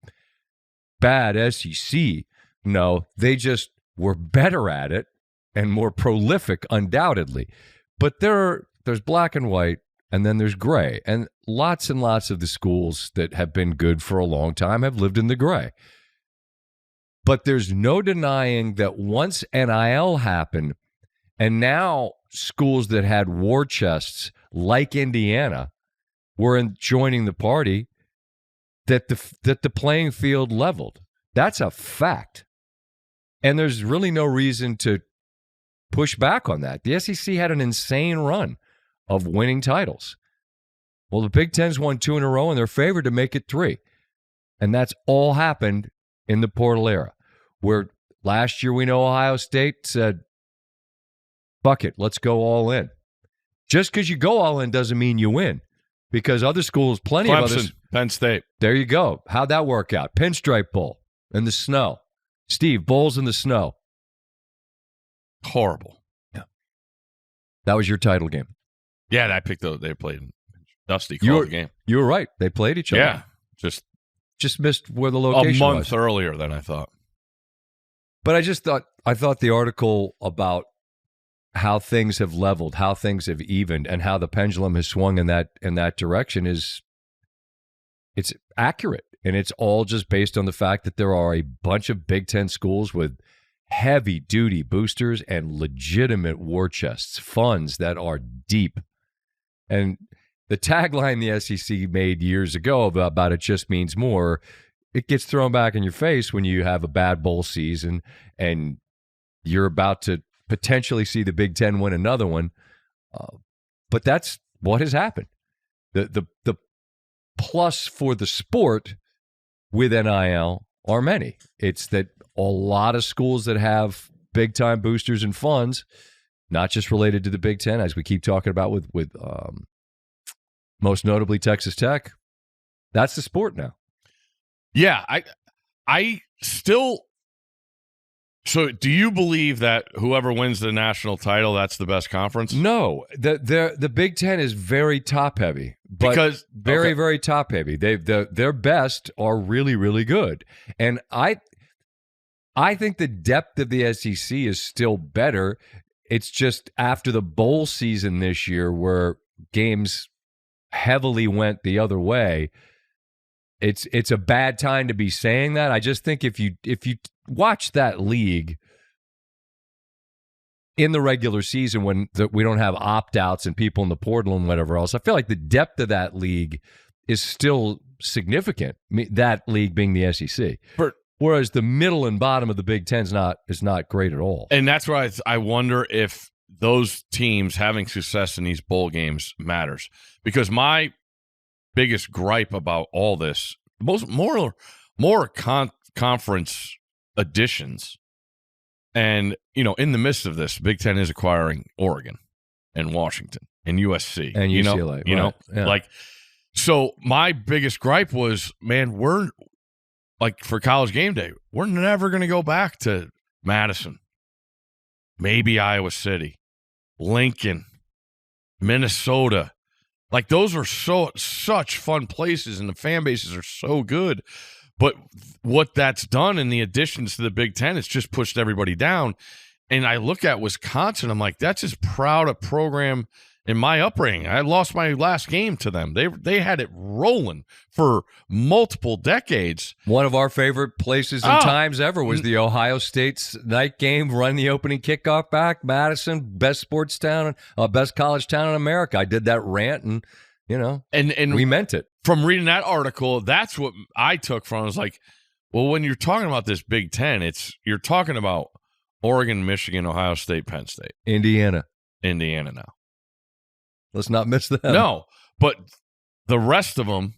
bad SEC. No, they just were better at it and more prolific, undoubtedly. But there's black and white, and then there's gray. And lots of the schools that have been good for a long time have lived in the gray. But there's no denying that once NIL happened, And now schools that had war chests, like Indiana, were joining the party, that the playing field leveled. That's a fact. And there's really no reason to push back on that. The SEC had an insane run of winning titles. Well, the Big Ten's won 2 in a row, and they're favored to make it 3. And that's all happened in the portal era, where last year we know Ohio State said, fuck it, let's go all in. Just because you go all in doesn't mean you win, because other schools, plenty of others.
Penn State.
There you go. How'd that work out? Pinstripe Bowl in the snow. Steve, bowls in the snow.
Horrible.
Yeah. That was your title game.
Yeah, I picked those. They played. Dusty called the game.
You were right. They played each other.
Yeah.
Just missed where the location was.
A month earlier than I thought.
But I thought the article about how things have leveled, how things have evened, and how the pendulum has swung in that direction it's accurate. And it's all just based on the fact that there are a bunch of Big Ten schools with heavy-duty boosters and legitimate war chests, funds that are deep. And the tagline the SEC made years ago about it just means more, it gets thrown back in your face when you have a bad bowl season and you're about to potentially see the Big Ten win another one. But that's what has happened. The plus for the sport with NIL are many. It's that a lot of schools that have big-time boosters and funds, not just related to the Big Ten, as we keep talking about with most notably Texas Tech, that's the sport now.
Yeah, I still. So, do you believe that whoever wins the national title, that's the best conference?
No, the Big Ten is very top heavy, because very top heavy. Their best are really, really good, and I think the depth of the SEC is still better. It's just after the bowl season this year, where games heavily went the other way, it's a bad time to be saying that. I just think if you watch that league in the regular season when we don't have opt-outs and people in the portal and whatever else, I feel like the depth of that league is still significant, that league being the SEC. Whereas the middle and bottom of the Big Ten is not great at all.
And that's why I wonder if those teams having success in these bowl games matters. Because my biggest gripe about all this, more conference additions, and in the midst of this, Big Ten is acquiring Oregon and Washington and USC
and UCLA.
Yeah. So my biggest gripe was, man, we're like, for College Game Day, we're never going to go back to Madison, maybe Iowa City, Lincoln, Minnesota. Like, those are such fun places, and the fan bases are so good. But what that's done in the additions to the Big Ten, it's just pushed everybody down. And I look at Wisconsin, I'm like, that's as proud a program in my upbringing. I lost my last game to them. They had it rolling for multiple decades.
One of our favorite places and times ever was the Ohio State's night game, run the opening kickoff back. Madison, best sports town, best college town in America. I did that rant, and and we meant it.
From reading that article, that's what I took from it. I was like, well, when you're talking about this Big Ten, you're talking about Oregon, Michigan, Ohio State, Penn State.
Indiana
now.
Let's not miss them.
No, but the rest of them,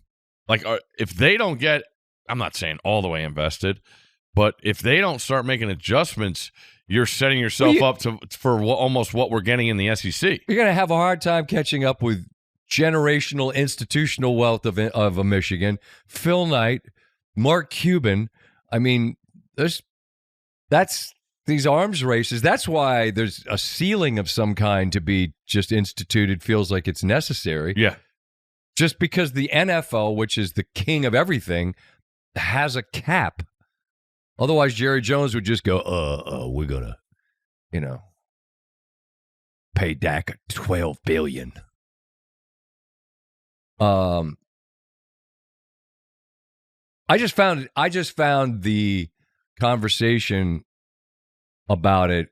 like, if they don't get, I'm not saying all the way invested, but if they don't start making adjustments, you're setting yourself up for almost what we're getting in the SEC.
You're going to have a hard time catching up with generational institutional wealth of a Michigan. Phil Knight, Mark Cuban. I mean, that's these arms races. That's why there's a ceiling of some kind to be just instituted. Feels like it's necessary.
Yeah.
Just because the NFL, which is the king of everything, has a cap. Otherwise, Jerry Jones would just go, we're gonna, pay Dak $12 billion. I just found the conversation about it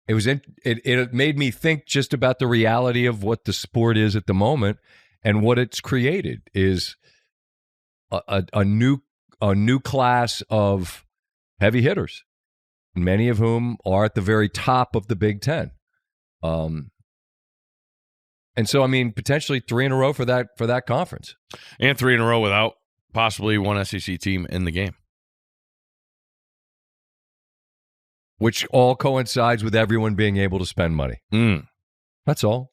It made me think just about the reality of what the sport is at the moment, and what it's created is a new class of heavy hitters, many of whom are at the very top of the Big Ten. And so, I mean, potentially 3 in a row for that conference.
And 3 in a row without possibly one SEC team in the game.
Which all coincides with everyone being able to spend money. That's all.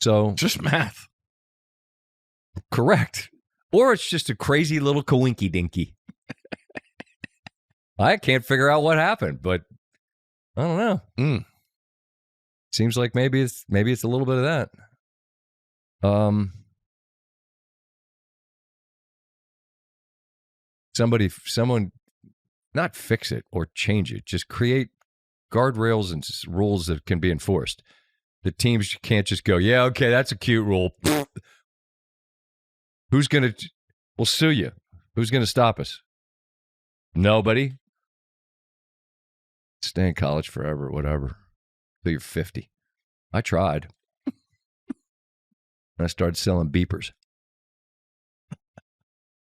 So
just math.
Correct. Or it's just a crazy little coinky dinky. I can't figure out what happened, but I don't know. Seems like maybe it's a little bit of that. Someone, not fix it or change it. Just create guardrails and rules that can be enforced. The teams can't just go, yeah, okay, that's a cute rule. We'll sue you. Who's going to stop us? Nobody. Stay in college forever, whatever. Till you're 50. I tried. And I started selling beepers.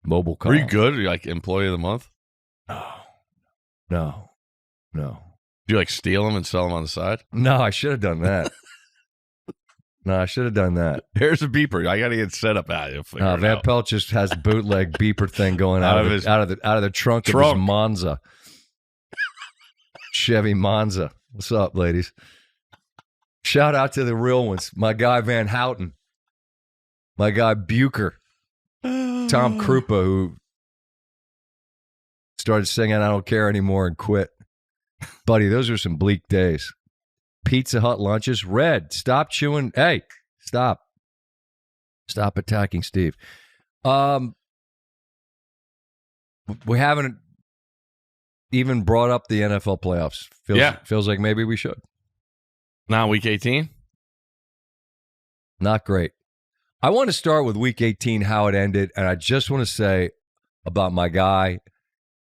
Mobile call.
Were you good? Were you like employee of the month?
No.
Do you like steal them and sell them on the side?
No, I should have done that.
Here's a beeper. I got to get set up at you.
Van Pelt just has a bootleg beeper thing going out of the trunk of his Monza. Chevy Monza. What's up, ladies? Shout out to the real ones. My guy Van Houten. My guy Bucher. Tom Krupa, who started singing I Don't Care Anymore and quit. Buddy, those are some bleak days. Pizza Hut lunches. Red, stop chewing. Hey, stop. Stop attacking Steve. We haven't even brought up the NFL playoffs. Feels like maybe we should.
Not week 18?
Not great. I want to start with week 18, how it ended, and I just want to say about my guy,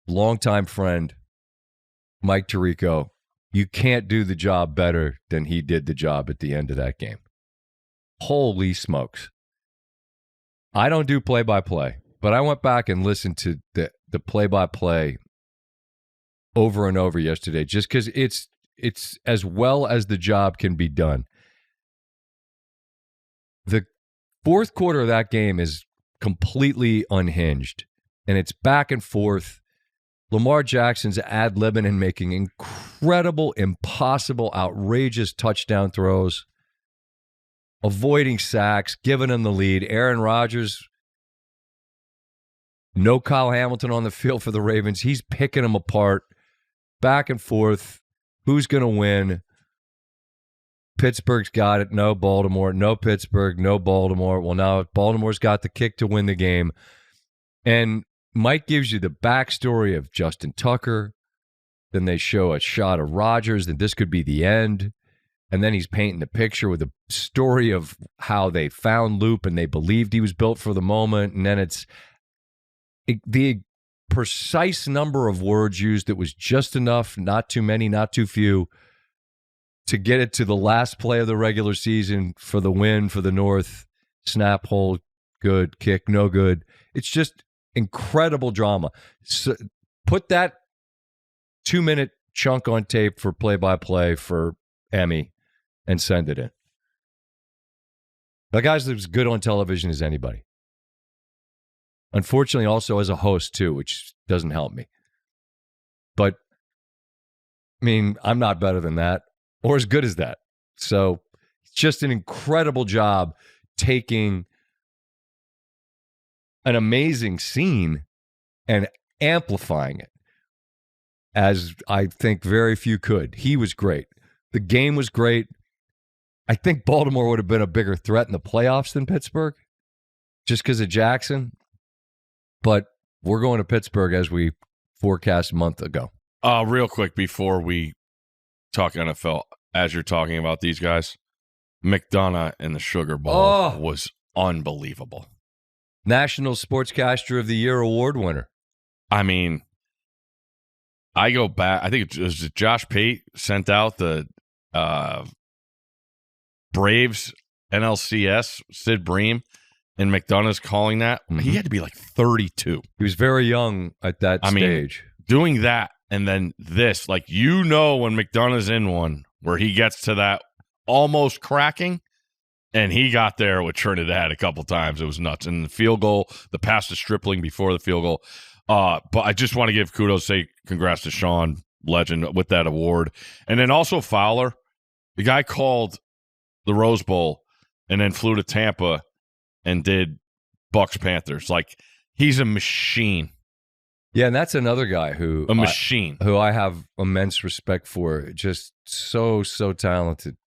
longtime friend, Mike Tirico, you can't do the job better than he did the job at the end of that game. Holy smokes. I don't do play-by-play, but I went back and listened to the play-by-play over and over yesterday just because it's as well as the job can be done. The fourth quarter of that game is completely unhinged, and it's back and forth. Lamar Jackson's ad-libbing and making incredible, impossible, outrageous touchdown throws, avoiding sacks, giving him the lead. Aaron Rodgers, no Kyle Hamilton on the field for the Ravens. He's picking them apart, back and forth. Who's going to win? Pittsburgh's got it. No Baltimore. No Pittsburgh. No Baltimore. Well, now Baltimore's got the kick to win the game. And Mike gives you the backstory of Justin Tucker. Then they show a shot of Rodgers, that this could be the end. And then he's painting the picture with a story of how they found Loop and they believed he was built for the moment. And then it's the precise number of words used that was just enough, not too many, not too few, to get it to the last play of the regular season for the win for the North. Snap, hold, good, kick, no good. It's just incredible drama. So put that 2-minute chunk on tape for play-by-play for Emmy and send it in. That guy's as good on television as anybody. Unfortunately, also as a host, too, which doesn't help me. But, I mean, I'm not better than that or as good as that. So it's just an incredible job taking an amazing scene and amplifying it, as I think very few could. He was great. The game was great. I think Baltimore would have been a bigger threat in the playoffs than Pittsburgh just because of Jackson. But we're going to Pittsburgh as we forecast a month ago.
Real quick before we talk NFL, as you're talking about these guys, McDonough and the Sugar Bowl was unbelievable.
National Sportscaster of the Year award winner.
I mean, I go back. I think it was Josh Pate sent out the Braves NLCS, Sid Bream, and McDonough's calling that.
Mm-hmm.
He had to be like 32.
He was very young at that stage.
Doing that and then this, like, when McDonough's in one where he gets to that almost cracking, and he got there with Trinidad a couple times. It was nuts. And the field goal, the pass to Stripling before the field goal. But I just want to give kudos, say congrats to Sean, legend, with that award. And then also Fowler, the guy called the Rose Bowl and then flew to Tampa and did Bucks Panthers. Like, he's a machine.
Yeah, and that's another guy who
who
I have immense respect for. Just so talented.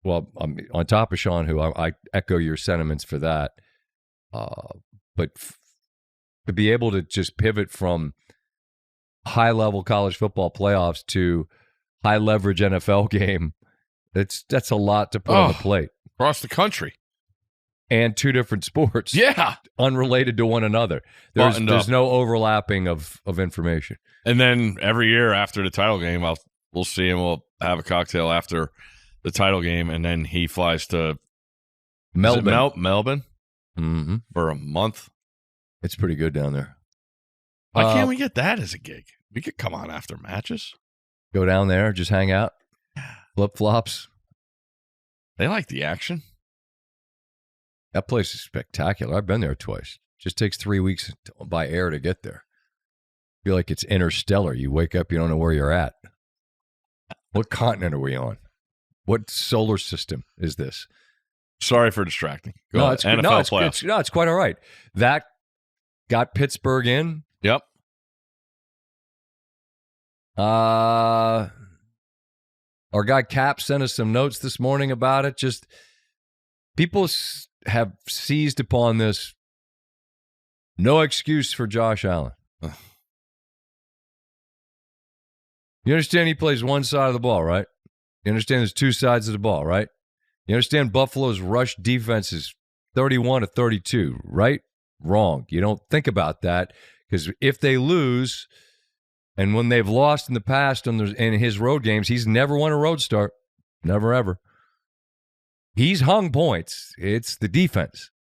Well, on top of Sean, who I echo your sentiments for that. But to be able to just pivot from high-level college football playoffs to high-leverage NFL game, that's a lot to put on the plate.
Across the country.
And two different sports.
Yeah.
Unrelated to one another. There's no overlapping of information.
And then every year after the title game, we'll see him. We'll have a cocktail after the title game, and then he flies to Melbourne
mm-hmm.
for a month.
It's pretty good down there.
Why can't we get that as a gig? We could come on after matches.
Go down there, just hang out, flip-flops.
They like the action.
That place is spectacular. I've been there twice. Just takes 3 weeks by air to get there. I feel like it's interstellar. You wake up, you don't know where you're at. What continent are we on? What solar system is this?
Sorry for distracting.
It's quite all right. That got Pittsburgh in.
Yep.
Our guy Cap sent us some notes this morning about it. Just people have seized upon this. No excuse for Josh Allen. You understand he plays one side of the ball, right? You understand there's two sides of the ball, right? You understand Buffalo's rush defense is 31-32, right? Wrong. You don't think about that, because if they lose, and when they've lost in the past in his road games, he's never won a road start. Never, ever. He's hung points. It's the defense.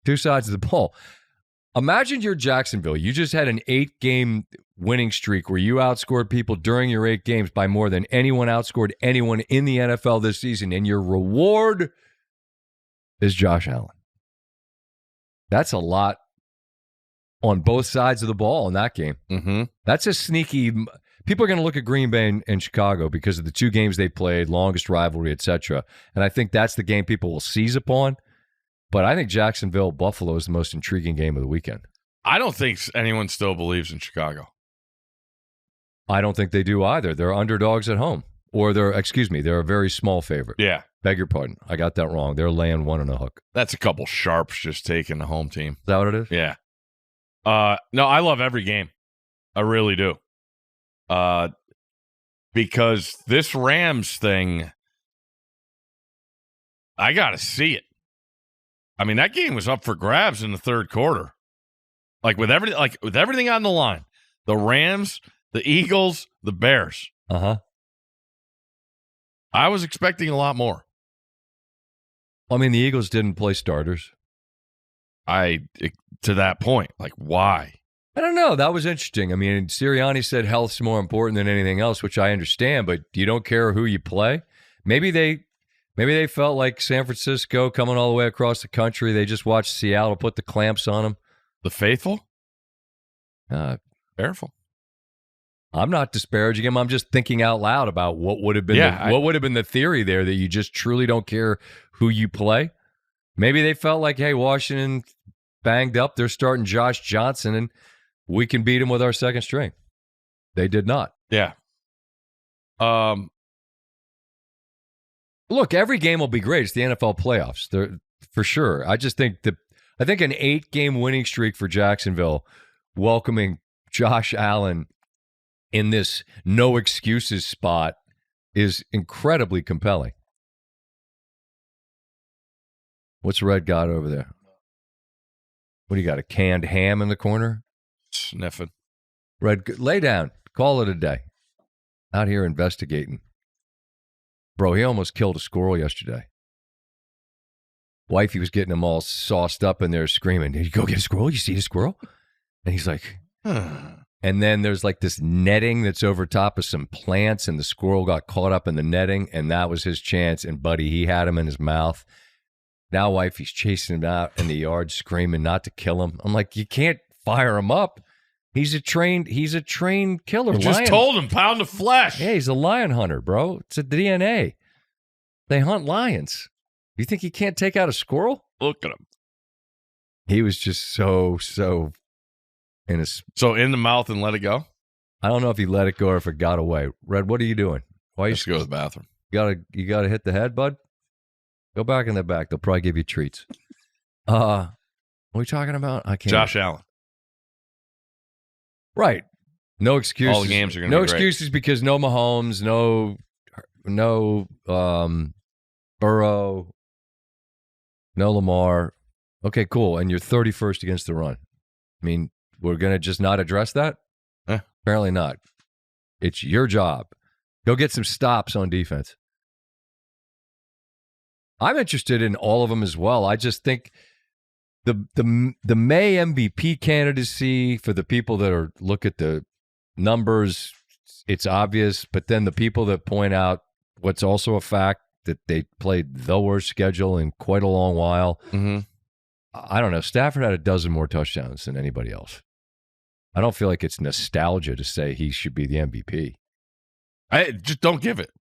Two sides of the ball. Imagine you're Jacksonville. You just had an 8-game winning streak where you outscored people during your 8 games by more than anyone outscored anyone in the NFL this season, and your reward is Josh Allen. That's a lot on both sides of the ball in that game.
Mm-hmm.
That's a sneaky. People are going to look at Green Bay and Chicago because of the 2 games they played, longest rivalry, etc. And I think that's the game people will seize upon. But I think Jacksonville-Buffalo is the most intriguing game of the weekend.
I don't think anyone still believes in Chicago.
I don't think they do either. They're underdogs at home. Or they're a very small favorite.
Yeah.
Beg your pardon. I got that wrong. They're laying 1 1/2.
That's a couple sharps just taking the home team.
Is that what it is?
Yeah. No, I love every game. I really do. Because this Rams thing, I got to see it. I mean, that game was up for grabs in the third quarter. With everything on the line. The Rams, the Eagles, the Bears.
Uh-huh.
I was expecting a lot more.
I mean, the Eagles didn't play starters.
To that point, why?
I don't know. That was interesting. I mean, Sirianni said health's more important than anything else, which I understand, but you don't care who you play? Maybe they felt like San Francisco coming all the way across the country. They just watched Seattle put the clamps on them.
The faithful? Careful.
I'm not disparaging him. I'm just thinking out loud about what would have been what would have been the theory there, that you just truly don't care who you play. Maybe they felt like, hey, Washington banged up. They're starting Josh Johnson, and we can beat him with our second string. They did not.
Yeah.
Look, every game will be great. It's the NFL playoffs. They're, for sure. I just think an 8-game winning streak for Jacksonville, welcoming Josh Allen in this no excuses spot, is incredibly compelling. What's Red got over there? What do you got, a canned ham in the corner?
Sniffing.
Red, lay down. Call it a day. out here investigating. Bro, he almost killed a squirrel yesterday. Wifey was getting him all sauced up in there screaming, did you go get a squirrel? You see the squirrel? And he's like, And then there's like this netting that's over top of some plants, and the squirrel got caught up in the netting, and that was his chance. And buddy, he had him in his mouth. Now wifey's chasing him out in the yard, screaming not to kill him. I'm like, you can't fire him up. He's a trained killer.
You just told him, pound of flesh.
Yeah, he's a lion hunter, bro. It's a DNA. They hunt lions. You think he can't take out a squirrel?
Look at him.
He was just so in a.
So in the mouth and let it go?
I don't know if he let it go or if it got away. Red, what are you doing? Why
Let's go to the bathroom.
You gotta hit the head, bud? Go back in the back. They'll probably give you treats. What are we talking about? I can't.
Josh Allen.
Right. No excuses.
All the games are going to be
great. No excuses because no Mahomes, no Burrow, no Lamar. Okay, cool. And you're 31st against the run. I mean, we're going to just not address that? Apparently not. It's your job. Go get some stops on defense. I'm interested in all of them as well. I just think the May MVP candidacy, for the people that look at the numbers, it's obvious. But then the people that point out what's also a fact, that they played the worst schedule in quite a long while.
Mm-hmm.
I don't know. Stafford had a dozen more touchdowns than anybody else. I don't feel like it's nostalgia to say he should be the MVP.
I just don't give it.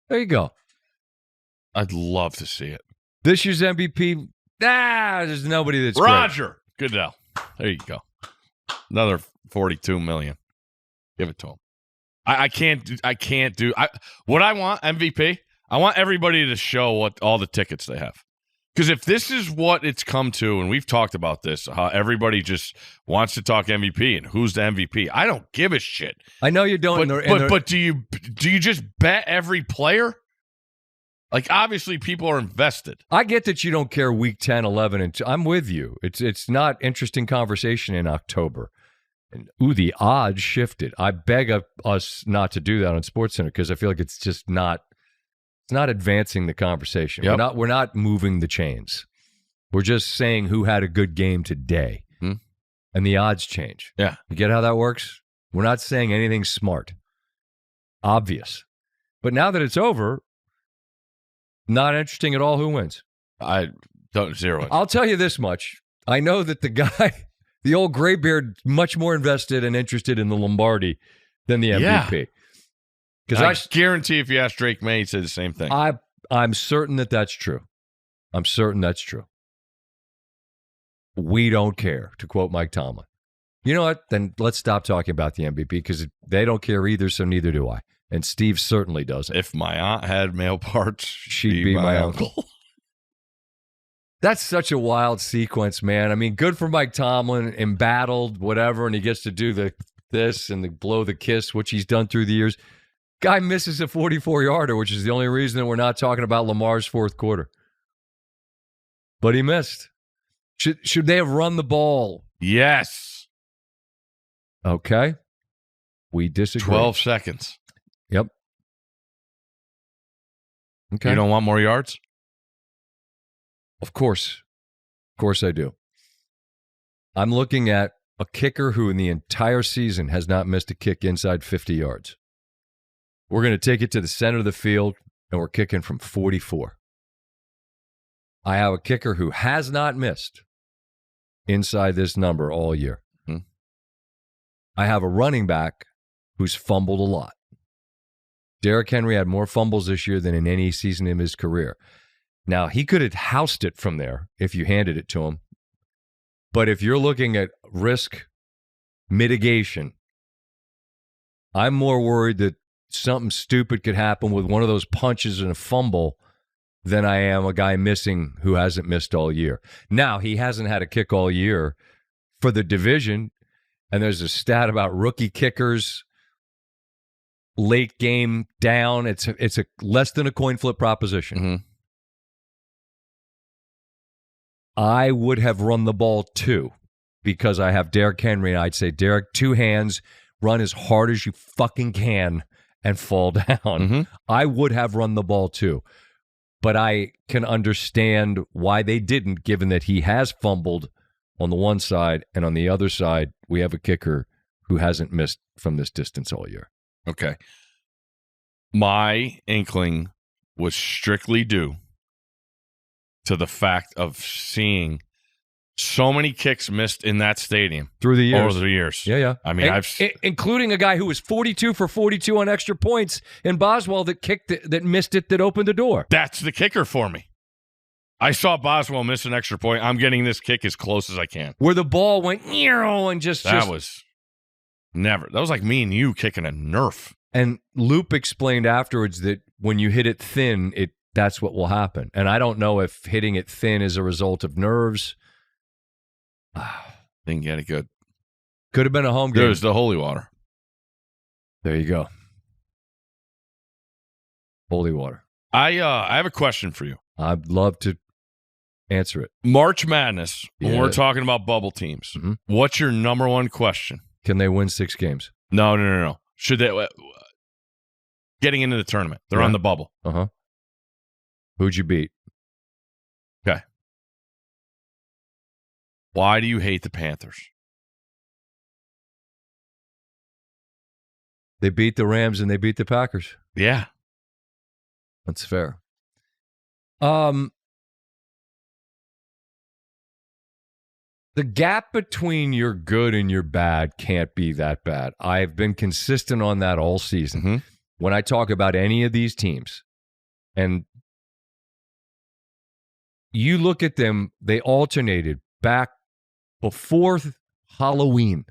There you go.
I'd love to see it.
This year's MVP, there's nobody that's
Roger great. Goodell. There you go. Another $42 million. Give it to him. I can't do. What I want, MVP, I want everybody to show what all the tickets they have. Because if this is what it's come to, and we've talked about this, how everybody just wants to talk MVP and who's the MVP. I don't give a shit.
I know you don't.
But do you just bet every player? Like, obviously, people are invested.
I get that you don't care week 10, 11, and I'm with you. It's not interesting conversation in October. And, the odds shifted. I beg us not to do that on SportsCenter because I feel like it's just not. It's not advancing the conversation.
Yep.
We're not moving the chains. We're just saying who had a good game today, and the odds change.
Yeah,
you get how that works? We're not saying anything smart, obvious. But now that it's over, not interesting at all. Who wins?
I don't zero it.
I'll tell you this much: I know that the guy, the old graybeard, much more invested and interested in the Lombardi than the MVP.
Yeah. Because I guarantee if you ask Drake May, he'd say the same thing.
I'm certain that that's true. I'm certain that's true. We don't care, to quote Mike Tomlin. You know what? Then let's stop talking about the MVP because they don't care either, so neither do I. And Steve certainly doesn't.
If my aunt had male parts,
she'd be my uncle. That's such a wild sequence, man. I mean, good for Mike Tomlin, embattled, whatever, and he gets to do this and the blow the kiss, which he's done through the years. Guy misses a 44-yarder, which is the only reason that we're not talking about Lamar's fourth quarter. But he missed. Should they have run the ball?
Yes.
Okay. We disagree.
12 seconds.
Yep. Okay.
You don't want more yards?
Of course. Of course I do. I'm looking at a kicker who in the entire season has not missed a kick inside 50 yards. We're going to take it to the center of the field, and we're kicking from 44. I have a kicker who has not missed inside this number all year. I have a running back who's fumbled a lot. Derrick Henry had more fumbles this year than in any season in his career. Now, he could have housed it from there if you handed it to him. But if you're looking at risk mitigation, I'm more worried that something stupid could happen with one of those punches and a fumble than I am a guy missing who hasn't missed all year. Now, he hasn't had a kick all year for the division, and there's a stat about rookie kickers late game down. It's a less than a coin flip proposition.
Mm-hmm.
I would have run the ball too because I have Derrick Henry, and I'd say, Derrick, two hands, run as hard as you fucking can, and fall down, I would have run the ball too. But I can understand why they didn't, given that he has fumbled on the one side, and on the other side, we have a kicker who hasn't missed from this distance all year.
Okay. My inkling was strictly due to the fact of seeing so many kicks missed in that stadium
through the years.
Over the years.
Yeah.
I mean,
including a guy who was 42 for 42 on extra points in Boswell that missed it, that opened the door.
That's the kicker for me. I saw Boswell miss an extra point. I'm getting this kick as close as I can.
Where the ball went and just
was never. That was like me and you kicking a Nerf.
And Loop explained afterwards that when you hit it thin, that's what will happen. And I don't know if hitting it thin is a result of nerves.
Didn't get it good.
Could have been a home game.
There's the holy water.
There you go. Holy water.
I have a question for you.
I'd love to answer it.
March Madness, when we're talking about bubble teams, what's your number one question?
Can they win 6 games?
No. Should they getting into the tournament? They're on the bubble.
Who'd you beat?
Okay. Why do you hate the Panthers?
They beat the Rams and they beat the Packers.
Yeah.
That's fair. The gap between your good and your bad can't be that bad. I've been consistent on that all season. When I talk about any of these teams, and you look at them, they alternated back before Halloween.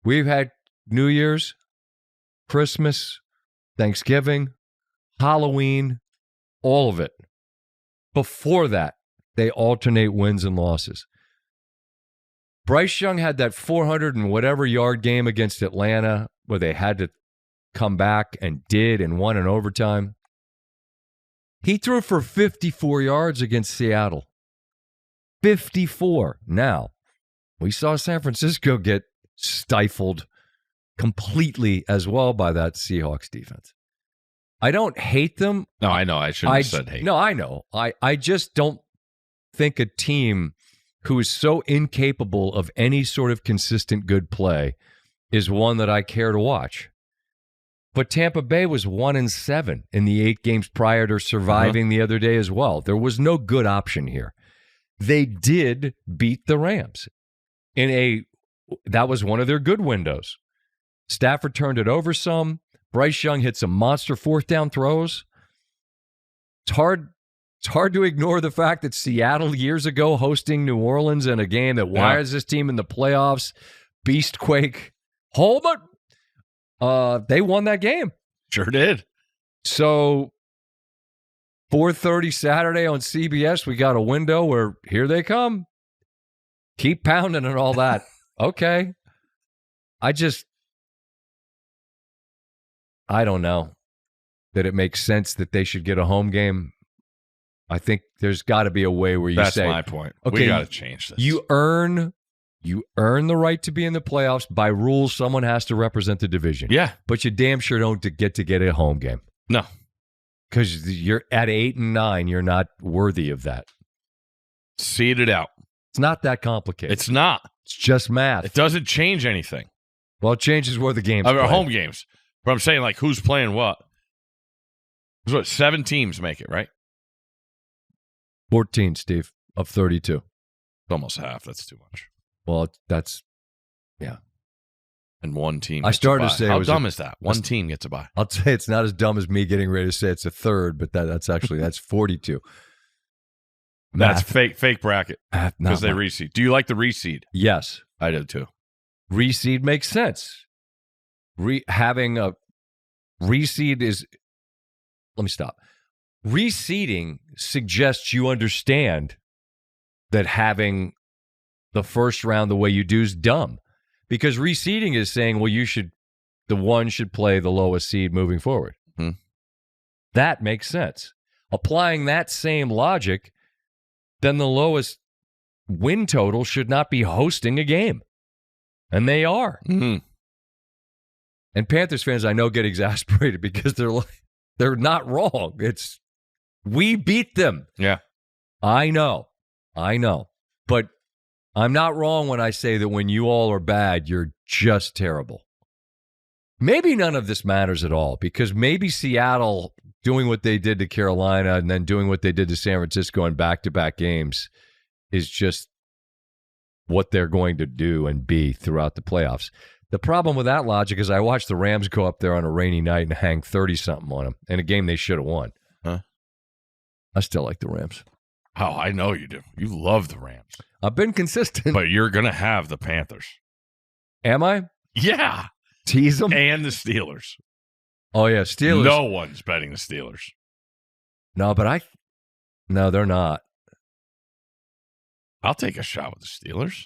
We've had New Year's, Christmas, Thanksgiving, Halloween, all of it. Before that, they alternate wins and losses. Bryce Young had that 400 and whatever yard game against Atlanta where they had to come back and did and won in overtime. He threw for 54 yards against Seattle. 54. Now, we saw San Francisco get stifled completely as well by that Seahawks defense. I don't hate them.
No, I know. I shouldn't have said hate.
No, I know. I just don't think a team who is so incapable of any sort of consistent good play is one that I care to watch. But Tampa Bay was 1-7 in the 8 games prior to surviving the other day as well. There was no good option here. They did beat the Rams that was one of their good windows. Stafford turned it over some. Bryce Young hit some monster 4th down throws. It's hard to ignore the fact that Seattle years ago hosting New Orleans in a game that wires this team in the playoffs, Beastquake, Holman, they won that game.
Sure did.
So 4:30 Saturday on CBS, we got a window where here they come. Keep pounding and all that. Okay. I don't know that it makes sense that they should get a home game. I think there's got to be a way where you
That's
say,
my point.
Okay,
we got to change this.
You earn the right to be in the playoffs. By rules, someone has to represent the division.
Yeah.
But you damn sure don't get a home game.
No.
Because you're at 8 and 9, you're not worthy of that.
Seed it out.
It's not that complicated.
It's not.
It's just math.
It doesn't change anything.
Well, it changes where the game's played.
Home games. But I'm saying, like, who's playing what? There's what, 7 teams make it, right?
14, Steve, of 32.
It's almost half. That's too much.
Well, that's, yeah.
And one team.
I started to say,
how dumb is that? One team gets a bye.
I'll say it's not as dumb as me getting ready to say it's a third, but that's 42.
That's fake bracket
Math,
because they reseed. Do you like the reseed?
Yes,
I do too.
Reseed makes sense. Having a reseed is. Let me stop. Reseeding suggests you understand that having the first round the way you do is dumb, because reseeding is saying, well, the one should play the lowest seed moving forward. That makes sense. Applying that same logic, then the lowest win total should not be hosting a game. And they are. And Panthers fans, I know, get exasperated because they're not wrong. We beat them.
Yeah.
I know. But I'm not wrong when I say that when you all are bad, you're just terrible. Maybe none of this matters at all because maybe Seattle doing what they did to Carolina and then doing what they did to San Francisco in back-to-back games is just what they're going to do and be throughout the playoffs. The problem with that logic is I watched the Rams go up there on a rainy night and hang 30-something on them in a game they should have won.
Huh?
I still like the Rams.
Oh, I know you do. You love the Rams.
I've been consistent.
But you're going to have the Panthers.
Am I?
Yeah.
Tease them?
And the Steelers.
Oh, yeah, Steelers.
No one's betting the Steelers.
No, they're not.
I'll take a shot with the Steelers.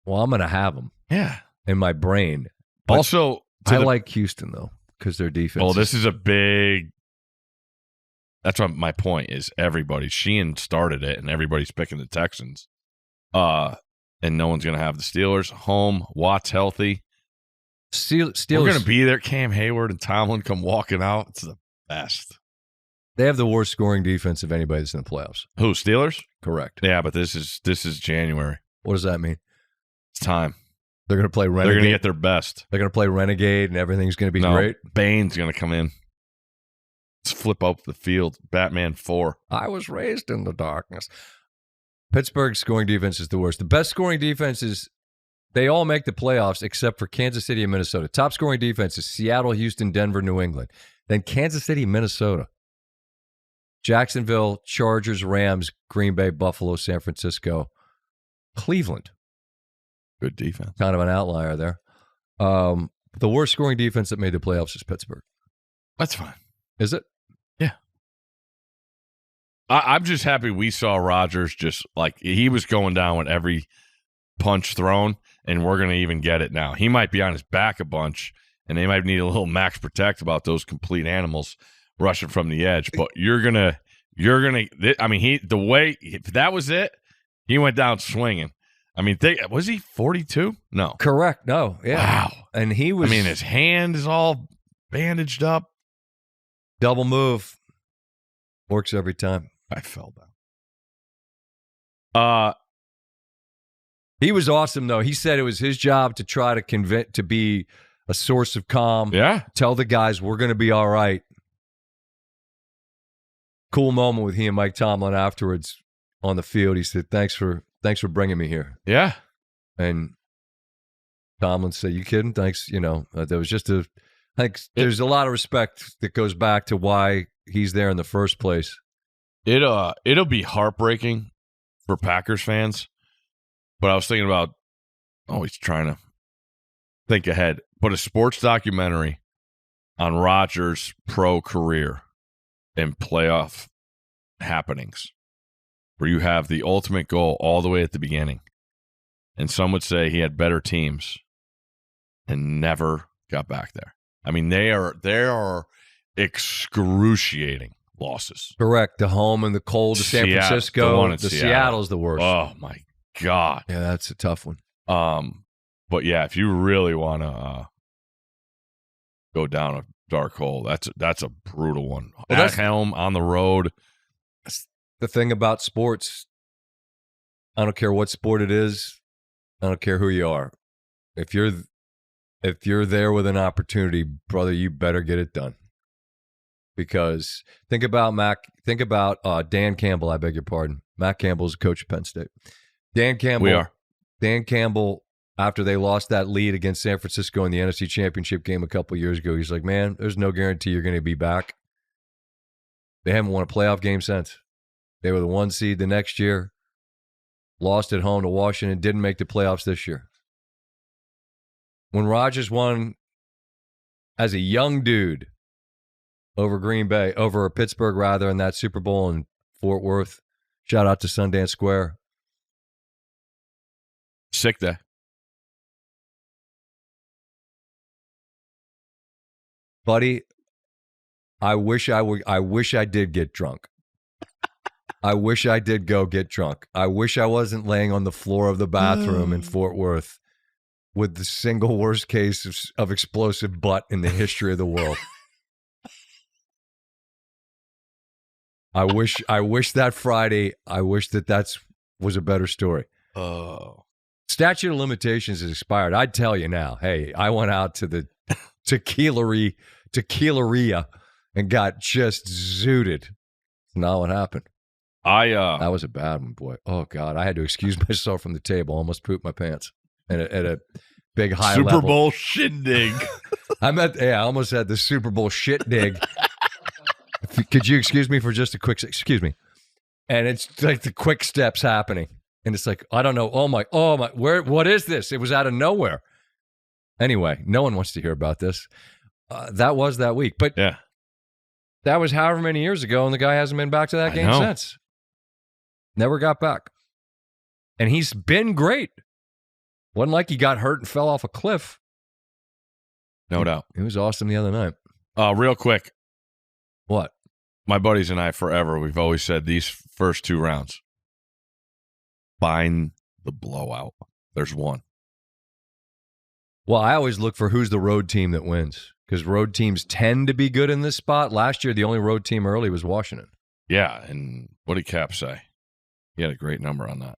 Well, I'm going to have them.
Yeah.
In my brain. But
also,
I like Houston, though, because their defense.
Well, this is a big. That's what my point is. Everybody, Sheehan started it, and everybody's picking the Texans. And no one's going to have the Steelers home. Watt's healthy.
Steelers.
We're going to be there. Cam Hayward and Tomlin come walking out. It's the best.
They have the worst scoring defense of anybody that's in the playoffs.
Who, Steelers?
Correct.
Yeah, but this is January.
What does that mean?
It's time.
They're going to play Renegade.
They're going to get their best.
They're going to play Renegade, and everything's going to be great.
Bane's going to come in. Let's flip up the field. Batman 4.
I was raised in the darkness. Pittsburgh's scoring defense is the worst. The best scoring defense is they all make the playoffs except for Kansas City and Minnesota. Top scoring defense is Seattle, Houston, Denver, New England. Then Kansas City, Minnesota. Jacksonville, Chargers, Rams, Green Bay, Buffalo, San Francisco, Cleveland.
Good defense.
Kind of an outlier there. The worst scoring defense that made the playoffs is Pittsburgh.
That's fine.
Is it?
Yeah. I'm just happy we saw Rodgers just like he was going down with every punch thrown, and we're going to even get it now. He might be on his back a bunch, and they might need a little max protect about those complete animals rushing from the edge. But you're going to, I mean, if that was it, he went down swinging. I mean, was he 42? No.
Correct. No. Yeah.
Wow.
And he was.
I mean, his hand is all bandaged up.
Double move. Works every time.
I fell down.
He was awesome, though. He said it was his job to try to be a source of calm.
Yeah.
Tell the guys we're going to be all right. Cool moment with he and Mike Tomlin afterwards on the field. He said, thanks for bringing me here.
Yeah.
And Tomlin said, you kidding? Thanks. There was just there's a lot of respect that goes back to why he's there in the first place.
It'll be heartbreaking for Packers fans, but I was thinking about always trying to think ahead. But a sports documentary on Rodgers' pro career and playoff happenings, where you have the ultimate goal all the way at the beginning, and some would say he had better teams and never got back there. I mean, they are excruciating losses.
Correct. The home and the cold to San Francisco.
The one in
Seattle's the worst.
Oh my God.
Yeah, that's a tough one.
But yeah, if you really want to go down a dark hole, that's a brutal one.
Well,
at home, on the road.
The thing about sports, I don't care what sport it is. I don't care who you are. If you're there with an opportunity, brother, you better get it done. Because think about Dan Campbell, I beg your pardon. Matt Campbell's a coach at Penn State. Dan Campbell, after they lost that lead against San Francisco in the NFC Championship game a couple years ago, he's like, man, there's no guarantee you're going to be back. They haven't won a playoff game since. They were the 1 seed the next year, lost at home to Washington, didn't make the playoffs this year. When Rodgers won as a young dude over Pittsburgh rather, in that Super Bowl in Fort Worth, shout out to Sundance Square.
Sick day.
Buddy, I wish I did get drunk. I wish I did go get drunk. I wish I wasn't laying on the floor of the bathroom in Fort Worth with the single worst case of explosive butt in the history of the world. I wish that Friday, I wish that was a better story.
Oh.
Statute of limitations is expired. I'd tell you now, hey, I went out to the tequileria and got just zooted. Not what happened. That was a bad one, boy. Oh, God. I had to excuse myself from the table. Almost pooped my pants at a big high
Super
level.
Bowl shindig.
I almost had the Super Bowl shit dig. Could you excuse me for just a quick, excuse me. And it's like the quick steps happening. And it's like, I don't know. Oh my, what is this? It was out of nowhere. Anyway, no one wants to hear about this. That was that week. But
yeah,
that was however many years ago, and the guy hasn't been back to that game since. Never got back. And he's been great. Wasn't like he got hurt and fell off a cliff.
No doubt.
It was awesome the other night.
Real quick.
What?
My buddies and I forever, we've always said these first two rounds, find the blowout. There's one.
Well, I always look for who's the road team that wins because road teams tend to be good in this spot. Last year, the only road team early was Washington.
Yeah, and what did Cap say? He had a great number on that.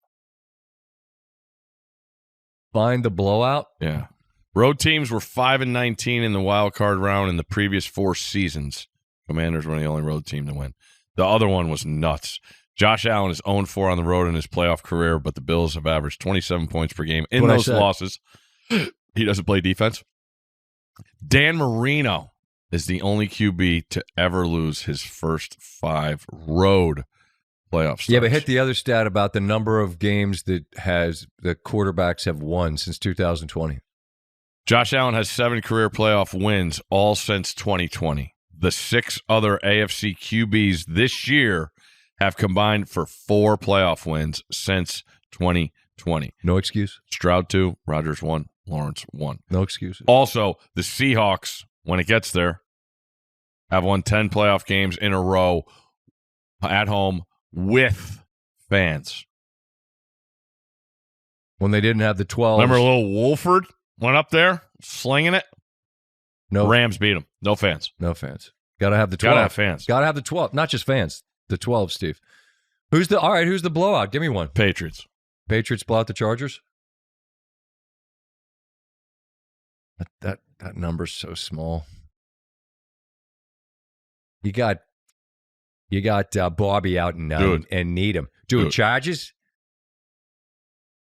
Find the blowout?
Yeah. Road teams were 5-19 in the wild card round in the previous 4 seasons. Commanders were the only road team to win. The other one was nuts. Josh Allen is 0-4 on the road in his playoff career, but the Bills have averaged 27 points per game in those losses. He doesn't play defense. Dan Marino is the only QB to ever lose his first 5 road playoff starts.
Yeah, but hit the other stat about the number of games that the quarterbacks have won since 2020.
Josh Allen has 7 career playoff wins, all since 2020. The 6 other AFC QBs this year have combined for 4 playoff wins since 2020.
No excuse.
Stroud 2, Rodgers 1, Lawrence 1.
No excuses.
Also, the Seahawks, when it gets there, have won 10 playoff games in a row at home with fans.
When they didn't have the 12.
Remember little Wolford went up there slinging it?
No.
Rams beat them. No fans.
No fans. Got to have the 12.
Got to have fans.
Got to have the 12. Not just fans. The 12, Steve. Who's the blowout? Give me one.
Patriots.
Patriots blow out the Chargers? That number's so small. You got Bobby out and Needham. Dude, Chargers?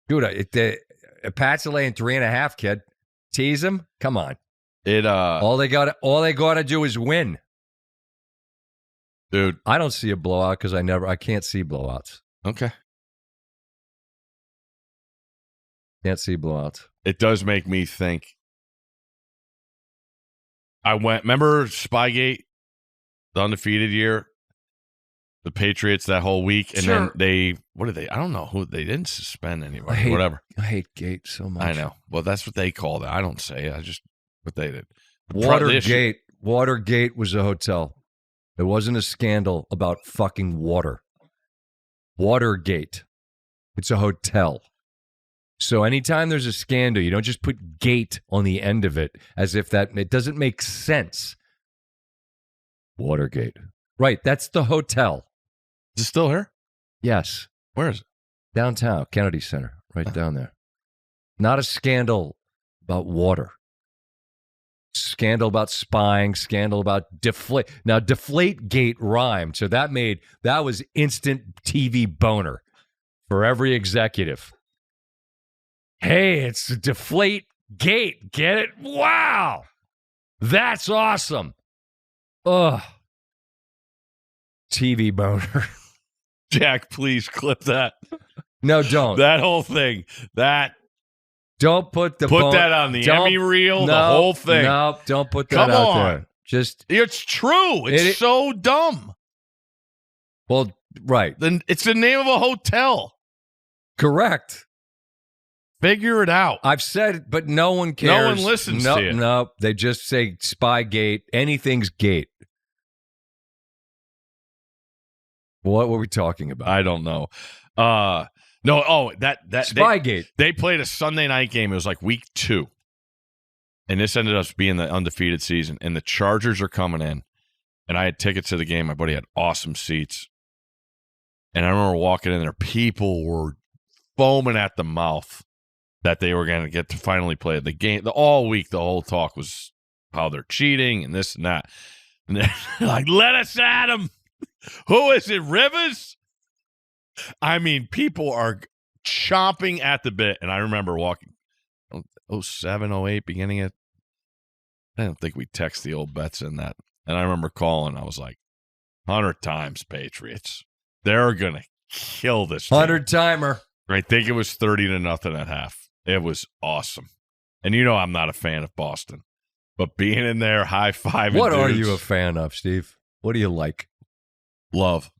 Dude, Pats are laying 3.5, kid. Tease him? Come on. All they gotta do is win.
Dude.
I don't see a blowout because I can't see blowouts.
Okay.
Can't see blowouts.
It does make me think. Remember Spygate, the undefeated year? The Patriots that whole week, and then I don't know who, they didn't suspend anybody, whatever.
I hate Gate so much.
I know. Well, that's what they called it. I don't say it. I just, what they did.
Watergate was a hotel. It wasn't a scandal about fucking water. Watergate. It's a hotel. So anytime there's a scandal, you don't just put gate on the end of it as if it doesn't make sense. Watergate. Right, that's the hotel.
Is it still here?
Yes.
Where is it?
Downtown, Kennedy Center, right down there. Not a scandal about water. Scandal about spying, scandal about deflate. Now, Deflategate rhymed, so that was instant TV boner for every executive. Hey, it's Deflategate. Get it? Wow. That's awesome. Ugh. TV boner.
Jack, please clip that.
No, don't.
That whole thing.
Don't put
that on the Emmy reel, the whole thing.
No, don't put that out there. Just
it's true. It's so dumb.
Well, right.
Then it's the name of a hotel.
Correct.
Figure it out.
I've said it, but no one cares.
No one listens to you.
No, they just say Spygate. Anything's gate. What were we talking about?
I don't know. No, that
Spygate.
They played a Sunday night game. It was like week 2. And this ended up being the undefeated season. And the Chargers are coming in. And I had tickets to the game. My buddy had awesome seats. And I remember walking in there. People were foaming at the mouth that they were going to get to finally play the game. All week, the whole talk was how they're cheating and this and that. And they're like, let us at them. Who is it, Rivers? I mean, people are chomping at the bit. And I remember walking 07, 08, beginning of, I don't think we text the old bets in that. And I remember calling. I was like, 100 times Patriots. They're going to kill this team.
100-timer.
I think it was 30-0 at half. It was awesome. And you know I'm not a fan of Boston. But being in there, high-fiving
What
dudes,
are you a fan of, Steve? What do you like?
Love.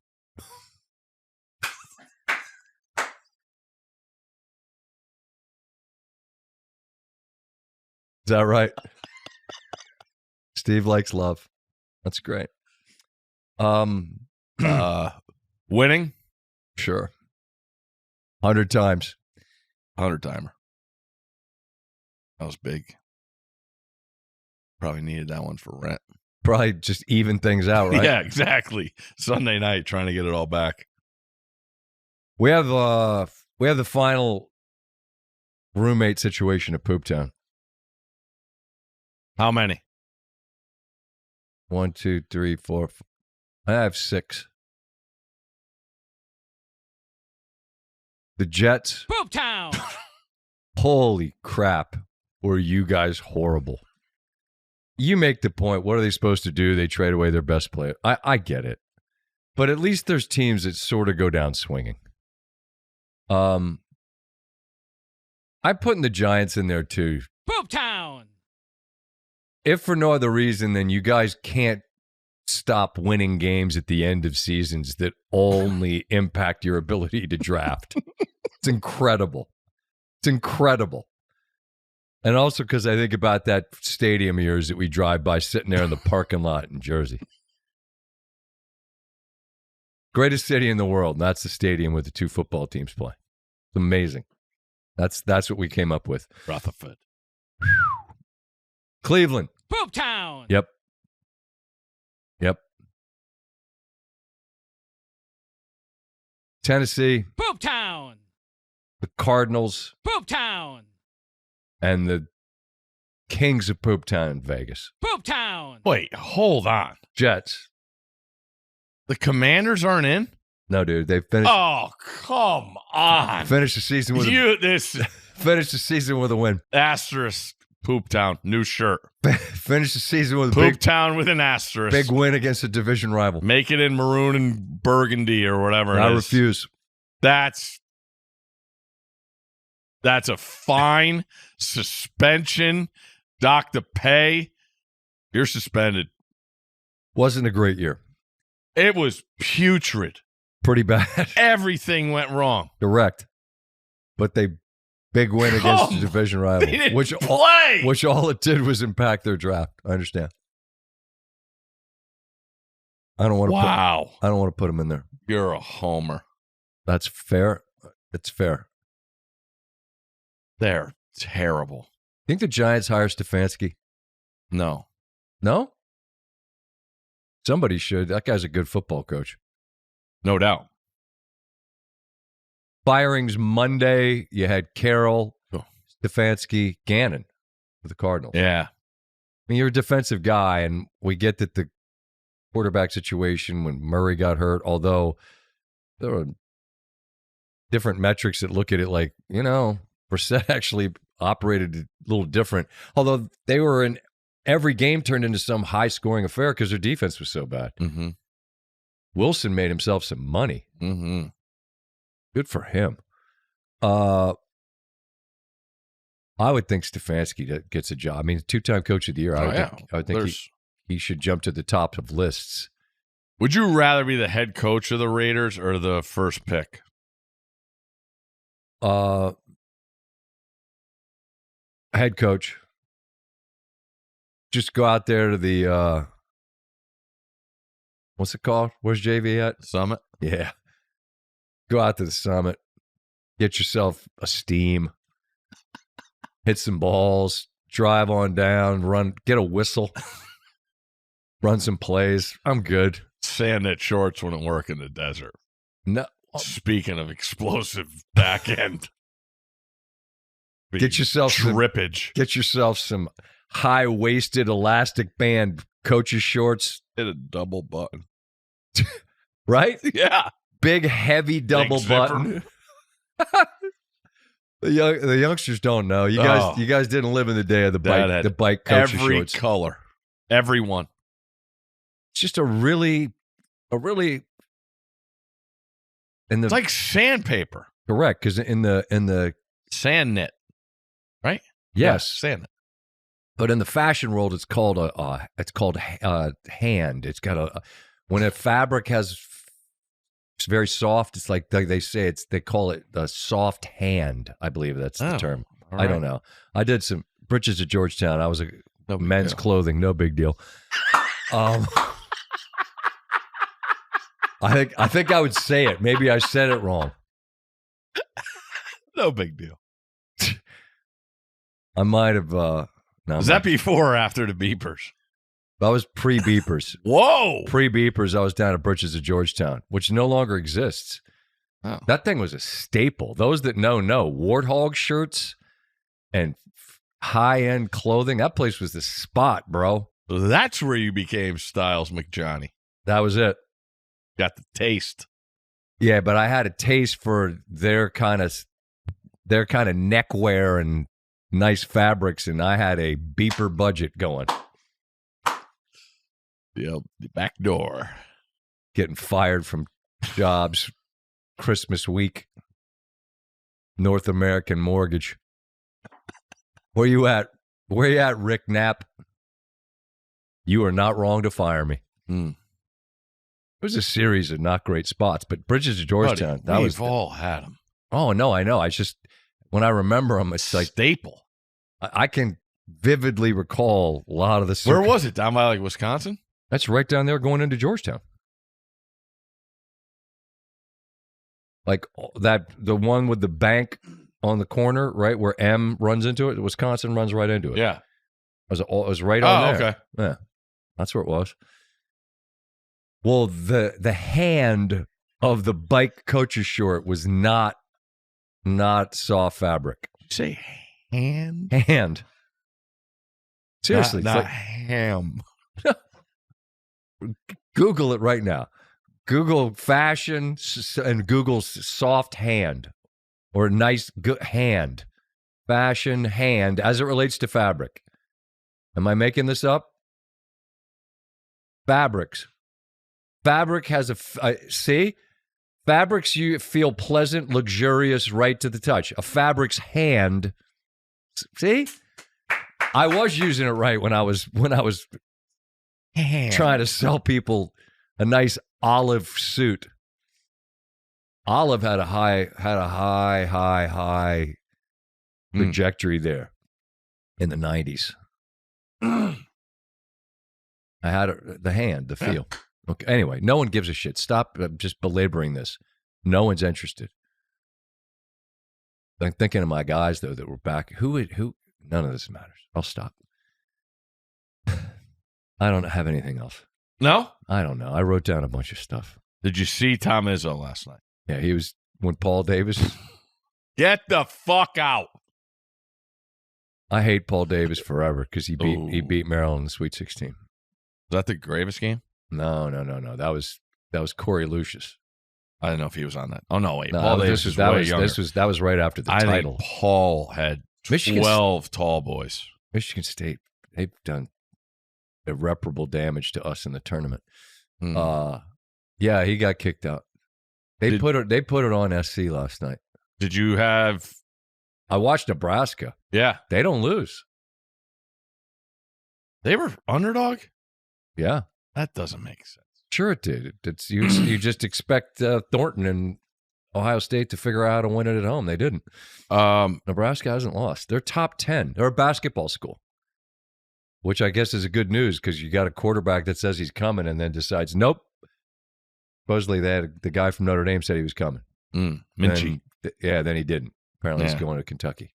Is that right? Steve likes love. That's great.
Winning?
Sure. 100 times.
100-timer. That was big. Probably needed that one for rent.
Probably just even things out, right?
Yeah, exactly. Sunday night, trying to get it all back.
We have the final roommate situation at Pooptown.
How many?
1, 2, 3, 4. I have 6. The Jets.
Pooptown.
Holy crap. Were you guys horrible? You make the point. What are they supposed to do? They trade away their best player. I get it. But at least there's teams that sort of go down swinging. I'm putting the Giants in there too.
Pooptown.
If for no other reason than you guys can't stop winning games at the end of seasons that only impact your ability to draft. It's incredible. It's incredible. And also because I think about that stadium of yours that we drive by sitting there in the parking lot in Jersey. Greatest city in the world. And that's the stadium where the 2 football teams play. It's amazing. That's what we came up with.
Rutherford.
Cleveland.
Pooptown.
Yep. Tennessee.
Pooptown.
The Cardinals.
Pooptown.
And the Kings of Pooptown in Vegas.
Pooptown.
Wait, hold on.
Jets.
The Commanders aren't in?
No, dude. They finished.
Oh, come on.
Finished the season with finished the season with a win.
Asterisk. Pooptown. New shirt.
Finished the season with a
Pooptown with an asterisk.
big win against a division rival.
Make it in maroon and burgundy or whatever
I
it is.
refuse.
That's a fine, suspension, dock to pay. You're suspended.
Wasn't a great year.
It was putrid.
Pretty bad.
Everything went wrong.
Direct. But they big win against the division rival.
They didn't
which
play.
Which all it did was impact their draft. I understand. I don't want to put them in there.
You're a homer.
That's fair. It's fair.
They're terrible.
Think the Giants hire Stefanski?
No.
No? Somebody should. That guy's a good football coach.
No doubt.
Firings Monday. You had Carroll,
Oh.
Stefanski, Gannon for the Cardinals.
Yeah.
I mean, you're a defensive guy, and we get that the quarterback situation when Murray got hurt, although there are different metrics that look at it like, Brissett actually operated a little different. Although they were in every game turned into some high-scoring affair because their defense was so bad.
Mm-hmm.
Wilson made himself some money.
Mm-hmm.
Good for him. I would think Stefanski gets a job. I mean, 2-time coach of the year. I would think he should jump to the top of lists.
Would you rather be the head coach of the Raiders or the first pick?
Head coach. Just go out there to the what's it called? Where's JV at?
Summit?
Yeah. Go out to the summit. get yourself a steam, hit some balls, drive on down, run, get a whistle, run some plays. I'm good.
Sand net shorts wouldn't work in the desert.
No,
Speaking of explosive back end.
get yourself
trippage.
Get yourself some high-waisted elastic band coach's shorts.
Hit a double button.
Right?
Yeah.
Big, heavy double
Big
button. The youngsters don't know. You guys didn't live in the day of the bike coach's
every
shorts.
color. Every one.
It's just a really
It's like sandpaper.
correct, because in the
Sand net. Right?
yes,
Yeah, sand net.
but in the fashion world, it's called hand. It's got when a fabric it's very soft. It's like they say they call it the soft hand. I believe that's the term.
All
I
right.
don't know. I did some britches at Georgetown. I was a
No big
men's
deal.
clothing, no big deal. I think I would say it. Maybe I said it wrong.
No big deal.
I might have. No,
Was that before or after the beepers?
I was pre-beepers.
Whoa.
Pre-beepers, I was down at Britches of Georgetown, which no longer exists.
Oh.
That thing was a staple. Those that know. Warthog shirts and high-end clothing. That place was the spot, bro.
So that's where you became Styles McJohnny.
That was it.
Got the taste.
Yeah, but I had a taste for their kind of neckwear and nice fabrics, and I had a beeper budget going.
Yep, the back door.
Getting fired from jobs Christmas week. North American Mortgage. Where you at? Where you at, Rick Knapp? You are not wrong to fire me. It was a series of not great spots, but Bridges of Georgetown.
Buddy, we've all had them.
Oh no, I know. I just when I remember them, it's like
Staple.
I can vividly recall a lot of the.
Where was it? Down by like Wisconsin?
That's right down there going into Georgetown. Like the one with the bank on the corner, right where M runs into it. Wisconsin runs right into it.
Yeah.
It was right on there.
Okay.
Yeah, that's where it was. Well, the hand of the bike coach's short was not soft fabric.
Did you say hand?
Hand. Seriously,
Not
it's like-
ham.
Google it right now. Google fashion and Google soft hand or nice hand. Fashion hand as it relates to fabric. Am I making this up? Fabrics. Fabric has see? Fabrics you feel pleasant, luxurious, right to the touch. A fabric's hand. See? I was using it right when I was trying to sell people a nice olive suit. Olive had a high trajectory there in the 90s. I had the hand, the feel. Okay. Anyway, no one gives a shit. Stop just belaboring this. No one's interested. I'm thinking of my guys though that were back. Who? None of this matters. I'll stop. I don't have anything else.
No?
I don't know. I wrote down a bunch of stuff.
Did you see Tom Izzo last night?
Yeah, he was when Paul Davis.
Get the fuck out.
I hate Paul Davis forever because he
Ooh.
beat Maryland in the Sweet 16.
Was that the Gravis game?
No. That was Corey Lucius.
I don't know if he was on that. Oh, no, wait.
No,
Paul
that
Davis
was-
is
that
way
was
younger.
that was right after the
I
title.
think Paul had
Michigan-
12 tall boys.
Michigan State, they've done irreparable damage to us in the tournament.
Mm.
Yeah, he got kicked out. They put it on SC last night.
Did you have...
I watched Nebraska.
Yeah.
They don't lose.
They were underdog?
Yeah,
That doesn't make sense.
sure it did. It's you just expect Thornton and Ohio State to figure out how to win it at home. They didn't. Nebraska hasn't lost. They're top 10. They're a basketball school, which I guess is a good news because you got a quarterback that says he's coming and then decides, nope. Supposedly they had the guy from Notre Dame said he was coming.
Minchie.
And Yeah, then he didn't. Apparently he's going to Kentucky.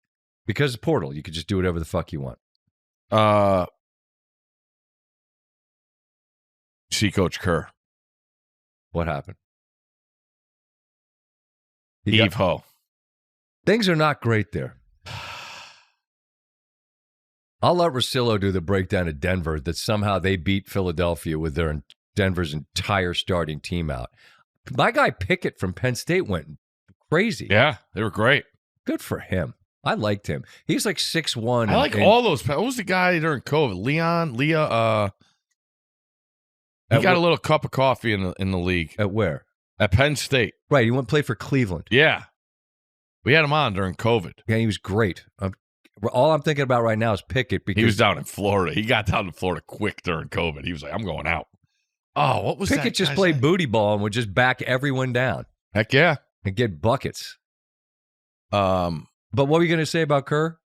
Because portal, you could just do whatever the fuck you want.
See Coach Kerr.
What happened?
Heave ho.
Things are not great there. I'll let Russillo do the breakdown of Denver that somehow they beat Philadelphia with Denver's entire starting team out. My guy Pickett from Penn State went crazy.
Yeah, they were great.
Good for him. I liked him. He's like 6'1".
I like all those. What was the guy during COVID? Leah. He got a little cup of coffee in the league.
At where?
At Penn State.
Right. He went play for Cleveland.
Yeah. We had him on during COVID.
Yeah, he was great. All I'm thinking about right now is Pickett because
he was down in Florida. He got down to Florida quick during COVID. He was like, I'm going out. Oh, what was
Pickett
that?
Just played booty ball and would just back everyone down.
Heck yeah.
And get buckets.
But
what were you going to say about Kerr?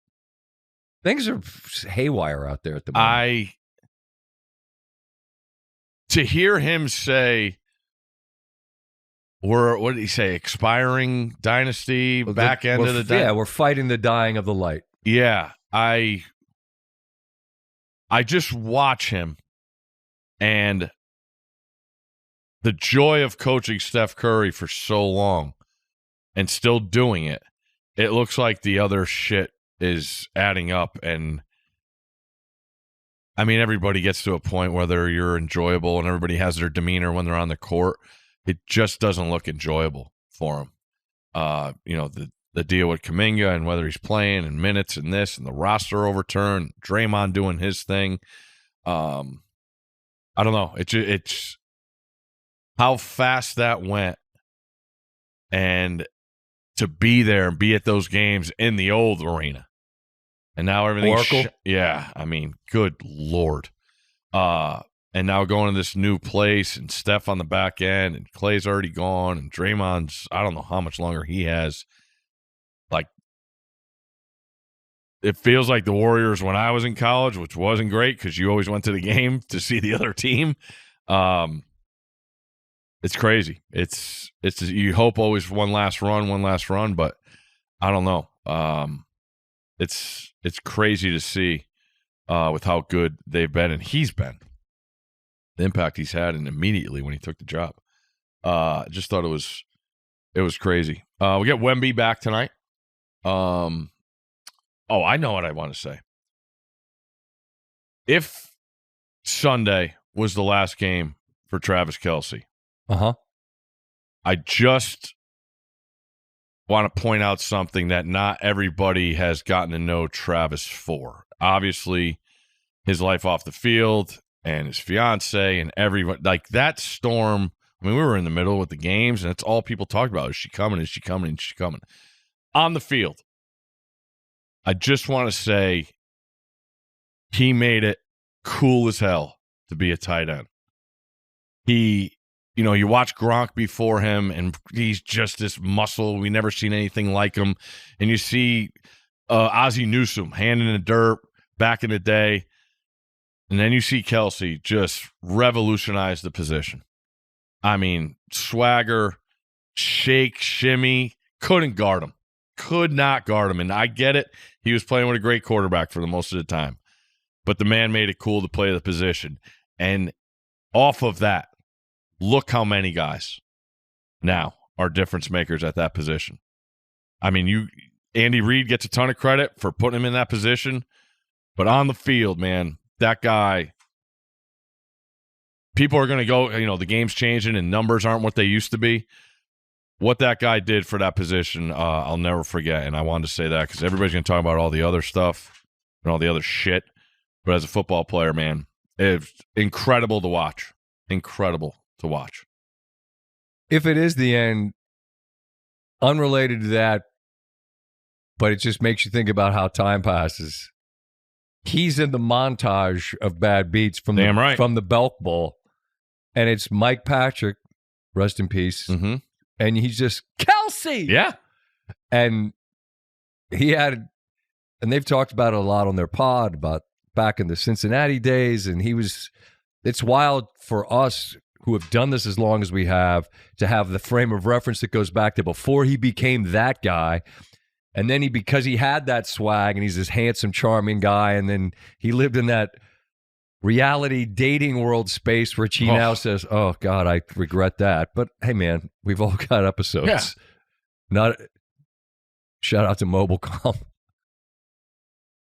Things are haywire out there at the moment.
To hear him say, what did he say? Expiring dynasty, back end of the dynasty?
Yeah, we're fighting the dying of the light.
Yeah, I just watch him and the joy of coaching Steph Curry for so long and still doing it. It looks like the other shit is adding up. And I mean, everybody gets to a point whether you're enjoyable and everybody has their demeanor when they're on the court. It just doesn't look enjoyable for him. The deal with Kuminga and whether he's playing and minutes and this and the roster overturned, Draymond doing his thing. I don't know. It's how fast that went, and to be there and be at those games in the old arena, and now everything's yeah. I mean, good Lord. And now going to this new place and Steph on the back end and Clay's already gone and Draymond's, I don't know how much longer he has. Like, it feels like the Warriors when I was in college, which wasn't great because you always went to the game to see the other team. It's crazy. It's you hope always one last run, but I don't know. It's crazy to see with how good they've been and he's been. The impact he's had and immediately when he took the job. I just thought it was crazy. We get Wemby back tonight. I know what I want to say. If Sunday was the last game for Travis Kelce, I just want to point out something that not everybody has gotten to know Travis for. Obviously, his life off the field and his fiance and everyone, like that storm. I mean, we were in the middle with the games, and that's all people talked about. Is she coming? Is she coming? Is she coming? On the field, I just want to say he made it cool as hell to be a tight end. You watch Gronk before him, and he's just this muscle. We never seen anything like him. And you see Ozzie Newsome, hand in the dirt back in the day. And then you see Kelce just revolutionize the position. I mean, swagger, shake, shimmy, couldn't guard him. Could not guard him. And I get it. He was playing with a great quarterback for the most of the time. But the man made it cool to play the position. And off of that, look how many guys now are difference makers at that position. I mean, Andy Reid gets a ton of credit for putting him in that position. But on the field, man, that guy, people are going to go, the game's changing and numbers aren't what they used to be. What that guy did for that position, I'll never forget. And I wanted to say that because everybody's going to talk about all the other stuff and all the other shit. But as a football player, man, it's incredible to watch. Incredible to watch.
If it is the end, unrelated to that, but it just makes you think about how time passes. He's in the montage of bad beats from the Belk Bowl, and it's Mike Patrick, rest in peace, and he's just Kelce,
yeah,
and and they've talked about it a lot on their pod about back in the Cincinnati days, and it's wild for us who have done this as long as we have to have the frame of reference that goes back to before he became that guy. And then because he had that swag and he's this handsome, charming guy, and then he lived in that reality dating world space which he now says, oh, God, I regret that. But, hey, man, we've all got episodes.
Yeah.
Not shout out to Mobilecom.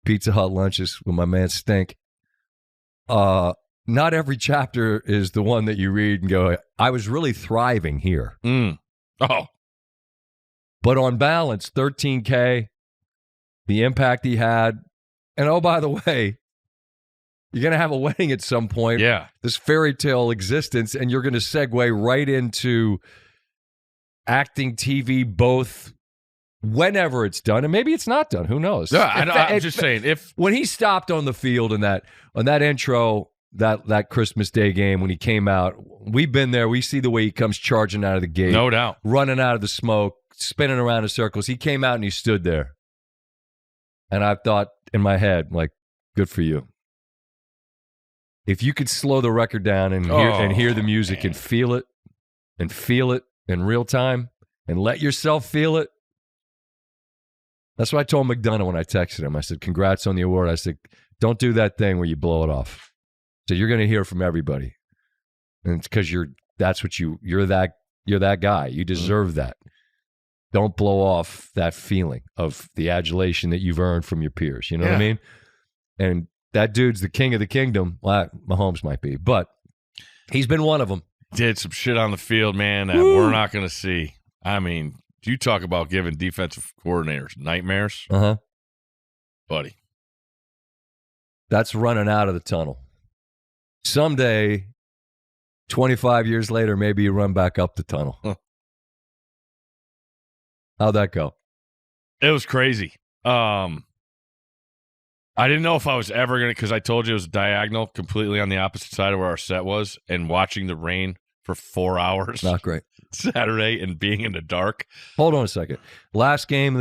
Pizza Hut lunches with my man Stink. Not every chapter is the one that you read and go, I was really thriving here.
Oh.
But on balance, 13K, the impact he had, and oh, by the way, you're going to have a wedding at some point.
Yeah.
This fairy tale existence, and you're going to segue right into acting, TV, both whenever it's done, and maybe it's not done. Who knows?
Yeah, I'm just saying. If
when he stopped on the field in that intro, that Christmas Day game when he came out, we've been there. We see the way he comes charging out of the gate,
no doubt,
running out of the smoke, spinning around in circles. He came out and he stood there, and I thought in my head, like, good for you. If you could slow the record down and hear the music and feel it in real time and let yourself feel it. That's what I told McDonough when I texted him. I said, congrats on the award. I said, don't do that thing where you blow it off. So you're going to hear from everybody. And it's because you're that guy. You deserve that. Don't blow off that feeling of the adulation that you've earned from your peers. You know what I mean? And that dude's the king of the kingdom. Well, Mahomes might be, but he's been one of them.
Did some shit on the field, man, that we're not going to see. I mean, you talk about giving defensive coordinators nightmares. Buddy.
That's running out of the tunnel. Someday, 25 years later, maybe you run back up the tunnel. How'd that go?
It was crazy. I didn't know if I was ever going to, because I told you it was diagonal, completely on the opposite side of where our set was, and watching the rain for 4 hours.
Not great.
Saturday and being in the dark.
Hold on a second. Last game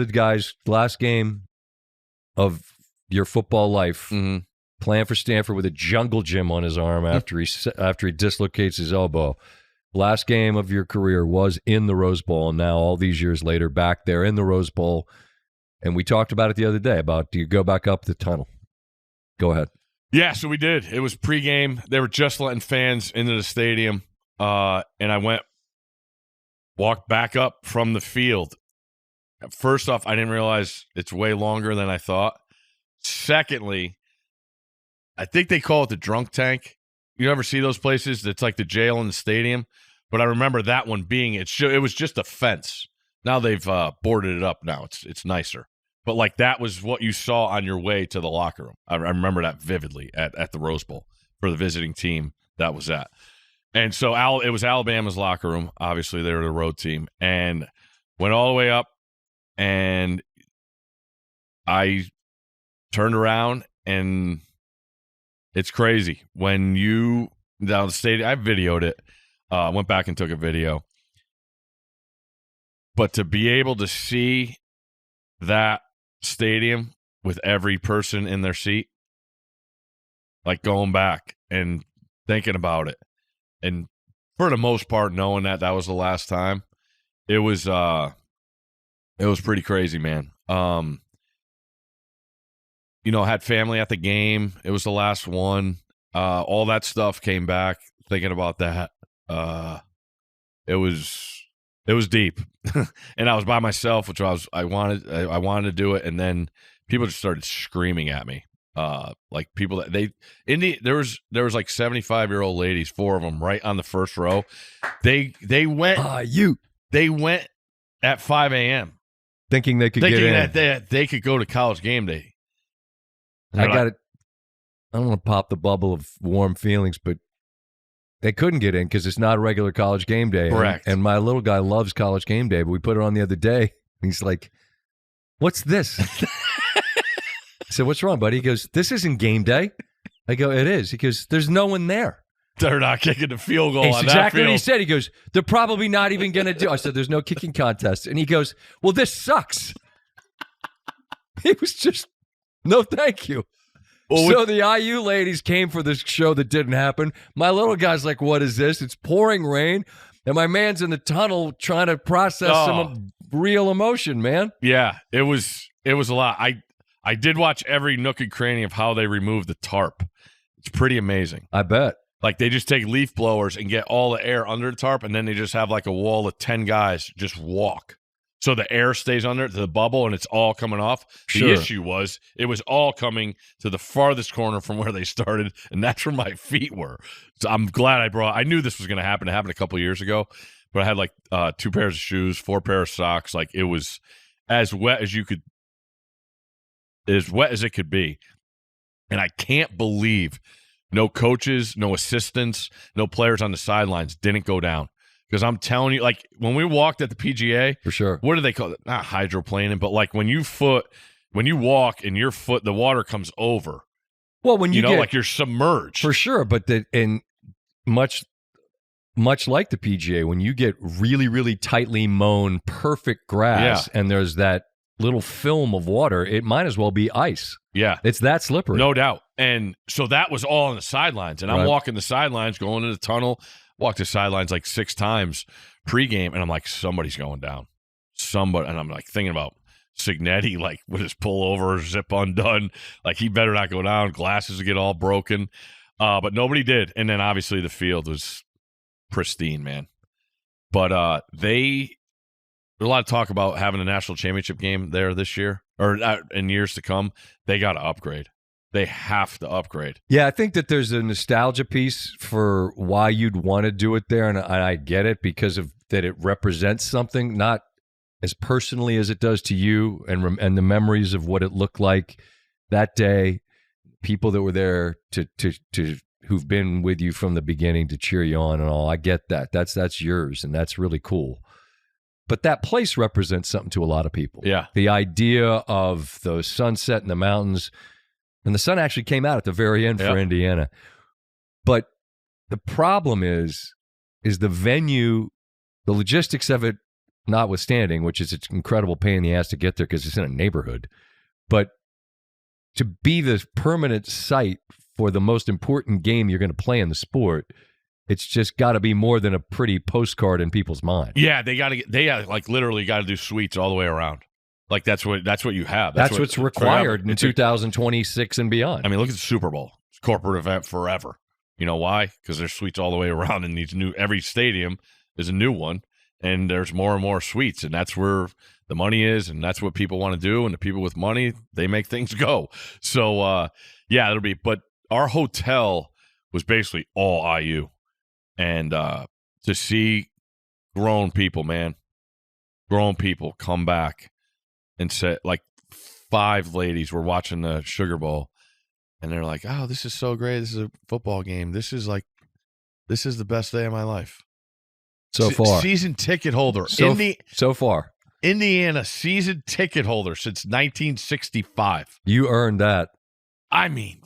of your football life, playing for Stanford with a jungle gym on his arm after he dislocates his elbow. Last game of your career was in the Rose Bowl, and now all these years later, back there in the Rose Bowl. And we talked about it the other day about, do you go back up the tunnel? Go ahead.
Yeah, so we did. It was pregame. They were just letting fans into the stadium. And I walked back up from the field. First off, I didn't realize it's way longer than I thought. Secondly, I think they call it the drunk tank. You ever see those places? It's like the jail in the stadium. But I remember that one being, it was just a fence. Now they've boarded it up now. It's nicer. But, like, that was what you saw on your way to the locker room. I remember that vividly at the Rose Bowl for the visiting team that was at. And so it was Alabama's locker room. Obviously, they were the road team. And went all the way up, and I turned around, and it's crazy. When you down the stadium, I videoed it. Went back and took a video. But to be able to see that stadium with every person in their seat, like going back and thinking about it, and for the most part knowing that was the last time, it was pretty crazy, man. Had family at the game. It was the last one. All that stuff came back thinking about that. It was deep. And I was by myself, which I wanted to do it, and then people just started screaming at me. Like people that there was like 75-year-old ladies, 4 of them right on the first row. They went they went at 5 a.m.
thinking they could get in.
That they could go to college game day.
I don't want to pop the bubble of warm feelings, but they couldn't get in because it's not a regular college game day.
Correct.
And my little guy loves college game day, but we put it on the other day. And he's like, what's this? I said, what's wrong, buddy? He goes, this isn't game day. I go, it is. He goes, there's no one there.
They're not kicking the field goal
It's
on
exactly
that field.
what he said. He goes, they're probably not even going to do. I said, there's no kicking contest. And he goes, well, this sucks. He was just, no, thank you. So the IU ladies came for this show that didn't happen. My little guy's like, what is this? It's pouring rain. And my man's in the tunnel trying to process some real emotion, man.
Yeah, it was a lot. I did watch every nook and cranny of how they removed the tarp. It's pretty amazing.
I bet.
Like, they just take leaf blowers and get all the air under the tarp, and then they just have like a wall of 10 guys just walk. So the air stays under the bubble, and it's all coming off.
Sure.
The issue was it was all coming to the farthest corner from where they started, and that's where my feet were. So I'm glad I knew this was going to happen. It happened a couple years ago, but I had like 2 pairs of shoes, 4 pairs of socks. Like, it was as wet as you could, as wet as it could be. And I can't believe no coaches, no assistants, no players on the sidelines didn't go down. Because I'm telling you, like, when we walked at the PGA,
for sure.
What do they call it? Not hydroplaning, but like when you walk and your foot, the water comes over.
Well, when you
know,
get,
like you're submerged.
For sure, but much like the PGA, when you get really, really tightly mown, perfect grass, and there's that little film of water, it might as well be ice.
Yeah.
It's that slippery.
No doubt. And so that was all on the sidelines. And I'm walking the sidelines, going to the tunnel, walked the sidelines like 6 times pregame, and I'm like, somebody's going down. Somebody. And I'm like thinking about Cignetti, like with his pullover, zip undone. Like, he better not go down. Glasses get all broken. But nobody did. And then obviously the field was pristine, man. But there's a lot of talk about having a national championship game there this year or in years to come. They got to upgrade. They have to upgrade.
Yeah, I think that there's a nostalgia piece for why you'd want to do it there, and I get it because of that it represents something, not as personally as it does to you and the memories of what it looked like that day, people that were there to who've been with you from the beginning to cheer you on and all. I get that. That's yours, and that's really cool. But that place represents something to a lot of people.
Yeah.
The idea of the sunset in the mountains. And the sun actually came out at the very end for Indiana. But the problem is the venue, the logistics of it notwithstanding, which is an incredible pain in the ass to get there because it's in a neighborhood. But to be the permanent site for the most important game you're going to play in the sport, it's just got to be more than a pretty postcard in people's mind.
Yeah, they like literally got to do suites all the way around. Like, that's what you have.
That's what's required in 2026 and beyond.
I mean, look at the Super Bowl. It's a corporate event forever. You know why? Because there's suites all the way around, and every stadium is a new one, and there's more and more suites, and that's where the money is, and that's what people want to do, and the people with money, they make things go. So, yeah, it'll be. But our hotel was basically all IU, and to see grown people come back. And said, like, 5 ladies were watching the Sugar Bowl, and they're like, "Oh, this is so great! This is a football game. This is the best day of my life
so far."
Season ticket holder,
so far,
Indiana season ticket holder since 1965.
You earned that.
I mean,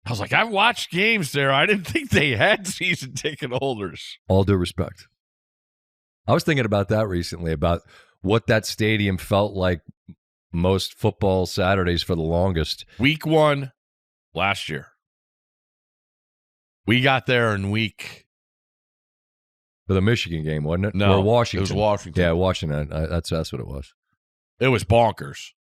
I was like, I've watched games there. I didn't think they had season ticket holders.
All due respect. I was thinking about that recently, about what that stadium felt like most football Saturdays for the longest.
Week 1 last year. We got there in
for the Michigan game, wasn't it?
No,
or Washington.
It was Washington.
Yeah, Washington. That's what it was.
It was bonkers.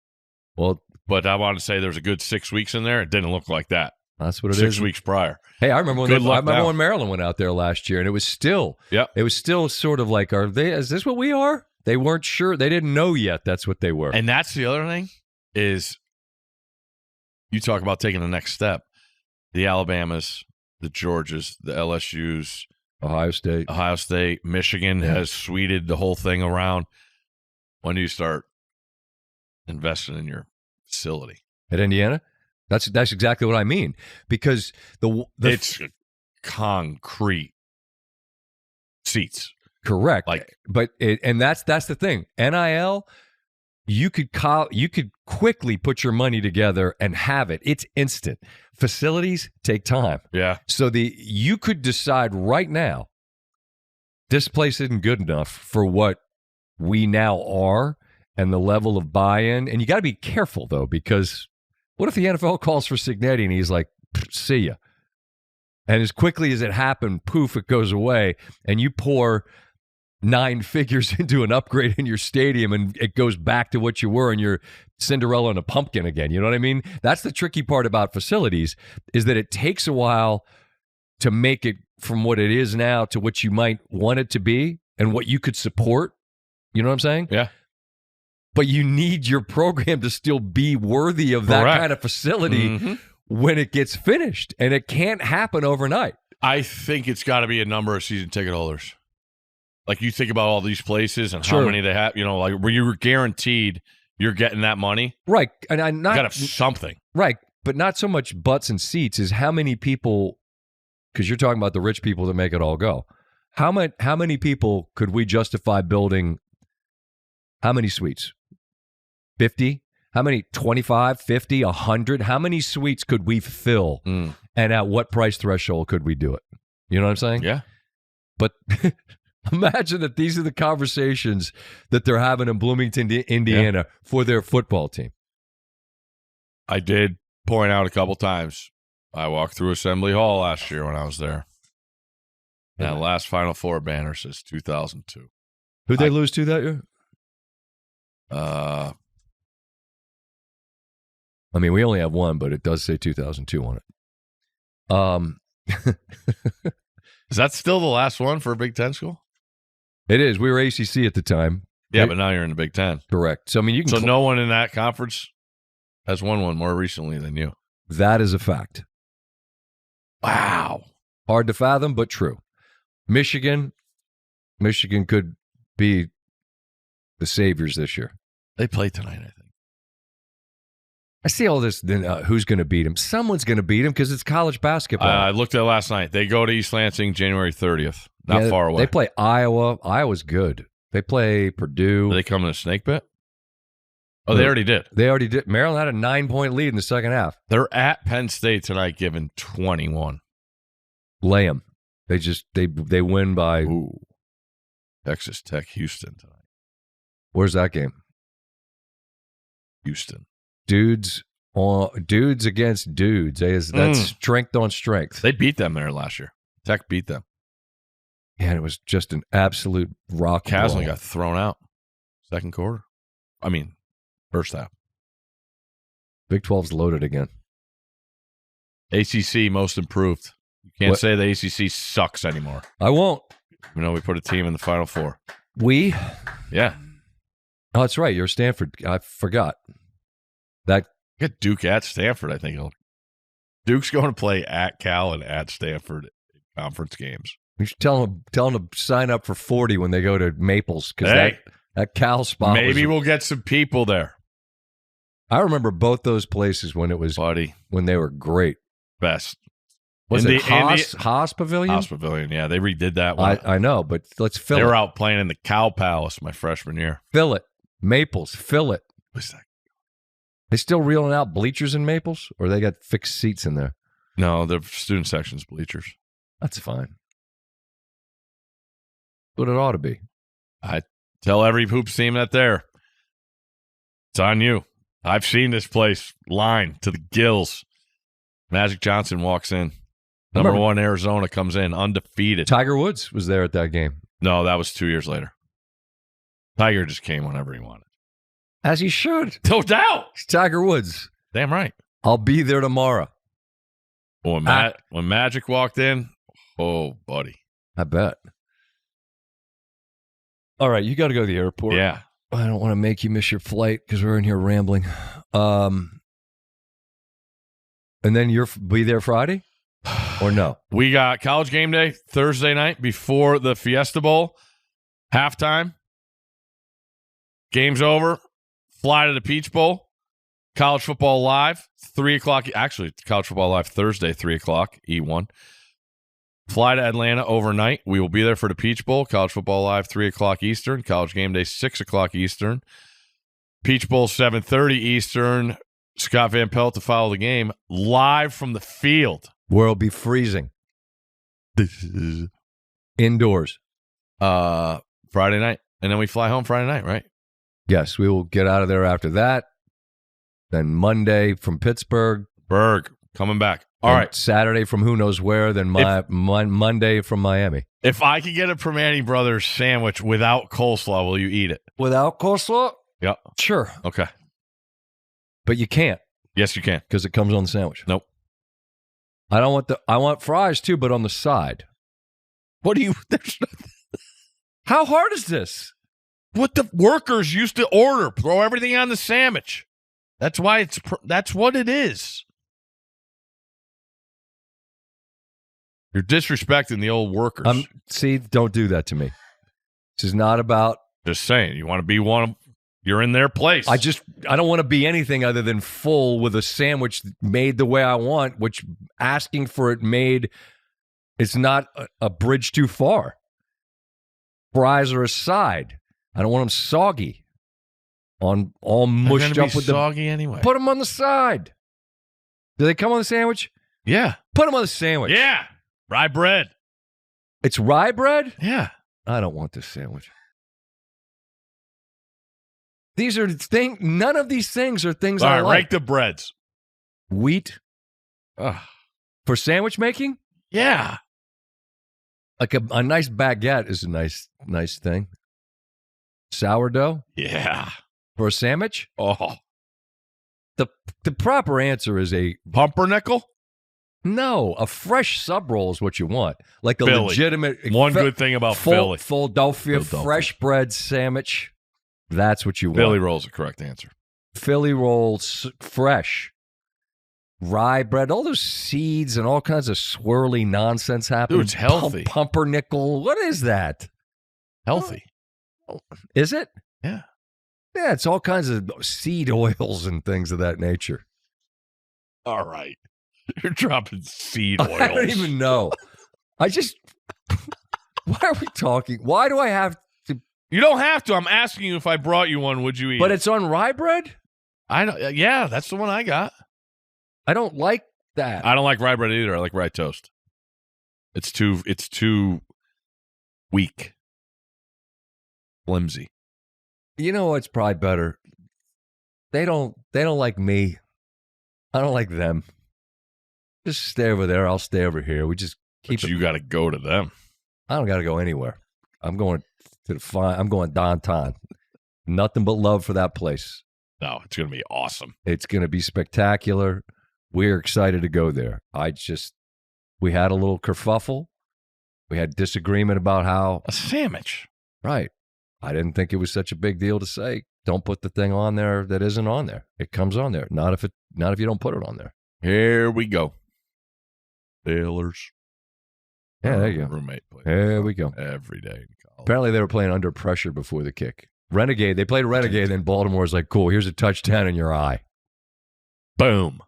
Well,
but I want to say there was a good 6 weeks in there. It didn't look like that.
That's what it is.
6 weeks prior.
Hey, I remember when Maryland went out there last year, and it was still sort of like, is this what we are? They weren't sure. They didn't know yet that's what they were.
And that's the other thing is you talk about taking the next step. The Alabamas, the Georgias, the LSUs,
Ohio State,
Michigan has suited the whole thing around. When do you start investing in your facility?
At Indiana? That's exactly what I mean. Because
it's concrete seats.
Correct.
Like,
but that's the thing. NIL, you could quickly put your money together and have it. It's instant. Facilities take time.
Yeah.
So you could decide right now, this place isn't good enough for what we now are and the level of buy-in. And you got to be careful though, because What if the NFL calls for Cignetti and he's like, see ya? And as quickly as it happened, poof, it goes away, and you pour 9 figures into an upgrade in your stadium, and it goes back to what you were, and you're Cinderella and a pumpkin again. You know what I mean? That's the tricky part about facilities, is that it takes a while to make it from what it is now to what you might want it to be and what you could support. You know what I'm saying?
Yeah.
But you need your program to still be worthy of that kind of facility when it gets finished. And it can't happen overnight.
I think it's got to be a number of season ticket holders. Like, you think about all these places and how many they have, you know, like where you were guaranteed you're getting that money.
Right. And I'm not.
Got to have something.
Right. But not so much butts and seats is how many people, because you're talking about the rich people that make it all go. How many people could we justify building? How many suites? 50? How many? 25, 50, 100? How many suites could we fill? And at what price threshold could we do it? You know what I'm saying?
Yeah.
But imagine that these are the conversations that they're having in Bloomington, Indiana for their football team.
I did point out a couple times. I walked through Assembly Hall last year when I was there. That last Final Four banner says 2002.
Who'd they lose to that year? I mean, we only have one, but it does say 2002 on it.
Is that still the last one for a Big Ten school?
It is. We were ACC at the time.
Yeah, but now you're in the Big Ten.
Correct. So, I mean, you can.
So no one in that conference has won one more recently than you.
That is a fact.
Wow.
Hard to fathom, but true. Michigan could be the saviors this year.
They play tonight, I think.
I see all this, who's going to beat him? Someone's going to beat him because it's college basketball.
I looked at it last night. They go to East Lansing January 30th. Not far away.
They play Iowa. Iowa's good. They play Purdue.
Do they come in a snake pit? Oh, they already did.
They already did. Maryland had a 9-point lead in the second half.
They're at Penn State tonight, given 21.
Lay them. They win by.
Ooh. Texas Tech, Houston tonight.
Where's that game?
Houston.
Dudes against dudes. That's strength on strength.
They beat them there last year. Tech beat them.
Yeah, and it was just an absolute rock.
Caslin got thrown out second quarter. I mean, first half.
Big 12's loaded again.
ACC most improved. You can't say the ACC sucks anymore.
I won't.
You know, we put a team in the Final Four.
We?
Yeah.
Oh, that's right. You're Stanford. I forgot. That
got Duke at Stanford, I think. Duke's going to play at Cal and at Stanford in conference games.
You should tell them to sign up for 40 when they go to Maples, because that Cal spot.
Maybe we'll get some people there.
I remember both those places when it was when they were great.
Best.
Was it Haas Pavilion?
Haas Pavilion, yeah. They redid that one.
I know, but let's fill it.
They were out playing in the Cow Palace my freshman year.
Fill it. Maples, fill it.
What's that?
They still reeling out bleachers in Maples, or they got fixed seats in there?
No, the student section's bleachers.
That's fine. What it ought to be.
I tell every hoops team that there, it's on you. I've seen this place lined to the gills. Magic Johnson walks in. Number one Arizona comes in undefeated.
Tiger Woods was there at that game.
No, that was 2 years later. Tiger just came whenever he wanted.
As he should.
No doubt.
It's Tiger Woods.
Damn right.
I'll be there tomorrow.
When Magic walked in, oh, buddy.
I bet. All right, you got to go to the airport.
Yeah.
I don't want to make you miss your flight because we're in here rambling. And then you'll be there Friday? Or no?
We got College Game Day Thursday night before the Fiesta Bowl. Halftime. Game's over. Fly to the Peach Bowl. College Football Live, 3 o'clock. Actually, College Football Live Thursday, 3 o'clock, E1. Fly to Atlanta overnight. We will be there for the Peach Bowl. College Football Live, 3 o'clock Eastern. College Game Day, 6 o'clock Eastern. Peach Bowl, 7:30 Eastern. Scott Van Pelt to follow the game. Live from the field.
Where it'll be freezing. Indoors.
Friday night. And then we fly home Friday night, right?
Yes, we will get out of there after that. Then Monday from Pittsburgh.
Berg coming back. All right.
Saturday from who knows where. Then Monday from Miami.
If I could get a Primanti Brothers sandwich without coleslaw, will you eat it?
Without coleslaw?
Yeah.
Sure.
Okay.
But you can't.
Yes, you can.
Because it comes on the sandwich.
Nope.
I want fries too, but on the side.
What do you?
How hard is this?
What the workers used to order. Throw everything on the sandwich. That's why that's what it is. You're disrespecting the old workers.
See, don't do that to me. This is not about.
Just saying, you want to be one of. You're in their place.
I don't want to be anything other than full with a sandwich made the way I want, which asking for it made, it's not a bridge too far. Fries are a side. I don't want them soggy, all mushed up with
soggy anyway.
Put them on the side. Do they come on the sandwich?
Yeah.
Put them on the sandwich.
Yeah. Rye bread.
It's rye bread?
Yeah.
I don't want this sandwich. These are things. None of these things are things I like.
All right, rank the breads.
Wheat for sandwich making.
Yeah,
like a nice baguette is a nice thing. Sourdough.
Yeah,
for a sandwich.
Oh,
the proper answer is a
pumpernickel.
No, a fresh sub roll is what you want. Like a
Philly.
Legitimate.
One good thing about Philly.
Philadelphia fresh bread sandwich. That's what you want.
Philly roll's the correct answer.
Philly rolls, fresh. Rye bread, all those seeds and all kinds of swirly nonsense happening.
Dude, it's healthy.
Pumpernickel. What is that?
Healthy.
Is it?
Yeah.
Yeah, it's all kinds of seed oils and things of that nature.
All right. You're dropping seed oils.
I don't even know. Why are we talking? Why do I have to?
You don't have to. I'm asking you if I brought you one, would you eat it?
But it's on rye bread?
I don't. Yeah, that's the one I got.
I don't like that.
I don't like rye bread either. I like rye toast. It's too weak. Flimsy.
You know what's probably better? They don't like me. I don't like them. Just stay over there. I'll stay over here. We just keep
but you got to go to them.
I don't got to go anywhere. I'm going to I'm going downtown. Nothing but love for that place.
No, it's going to be awesome.
It's going to be spectacular. We're excited to go there. We had a little kerfuffle. We had disagreement about how
a sandwich.
Right. I didn't think it was such a big deal to say, don't put the thing on there that isn't on there. It comes on there. Not if you don't put it on there.
Here we go. Taylor's.
Yeah, there you go.
Roommate plays.
There we go.
Every day in college.
Apparently they were playing under pressure before the kick. Renegade. They played Renegade, then Baltimore was like, cool, here's a touchdown in your eye.
Boom.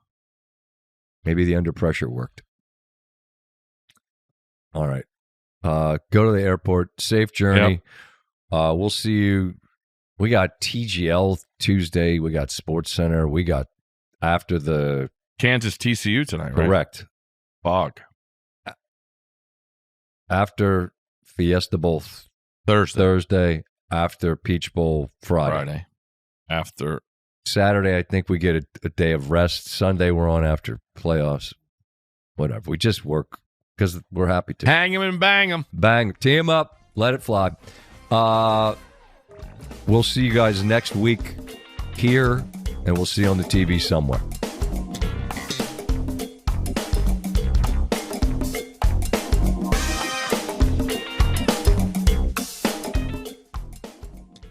Maybe the under pressure worked. All right. Go to the airport. Safe journey. Yep. We'll see you. We got TGL Tuesday. We got Sports Center. We got after the
Kansas TCU tonight, right?
Correct.
Fog.
After Fiesta Bowl Thursday. After Peach Bowl Friday.
After
Saturday, I think we get a day of rest. Sunday, we're on after playoffs. Whatever. We just work because we're happy to.
Hang them and bang them.
Bang. Tee them up. Let it fly. We'll see you guys next week here, and we'll see you on the TV somewhere.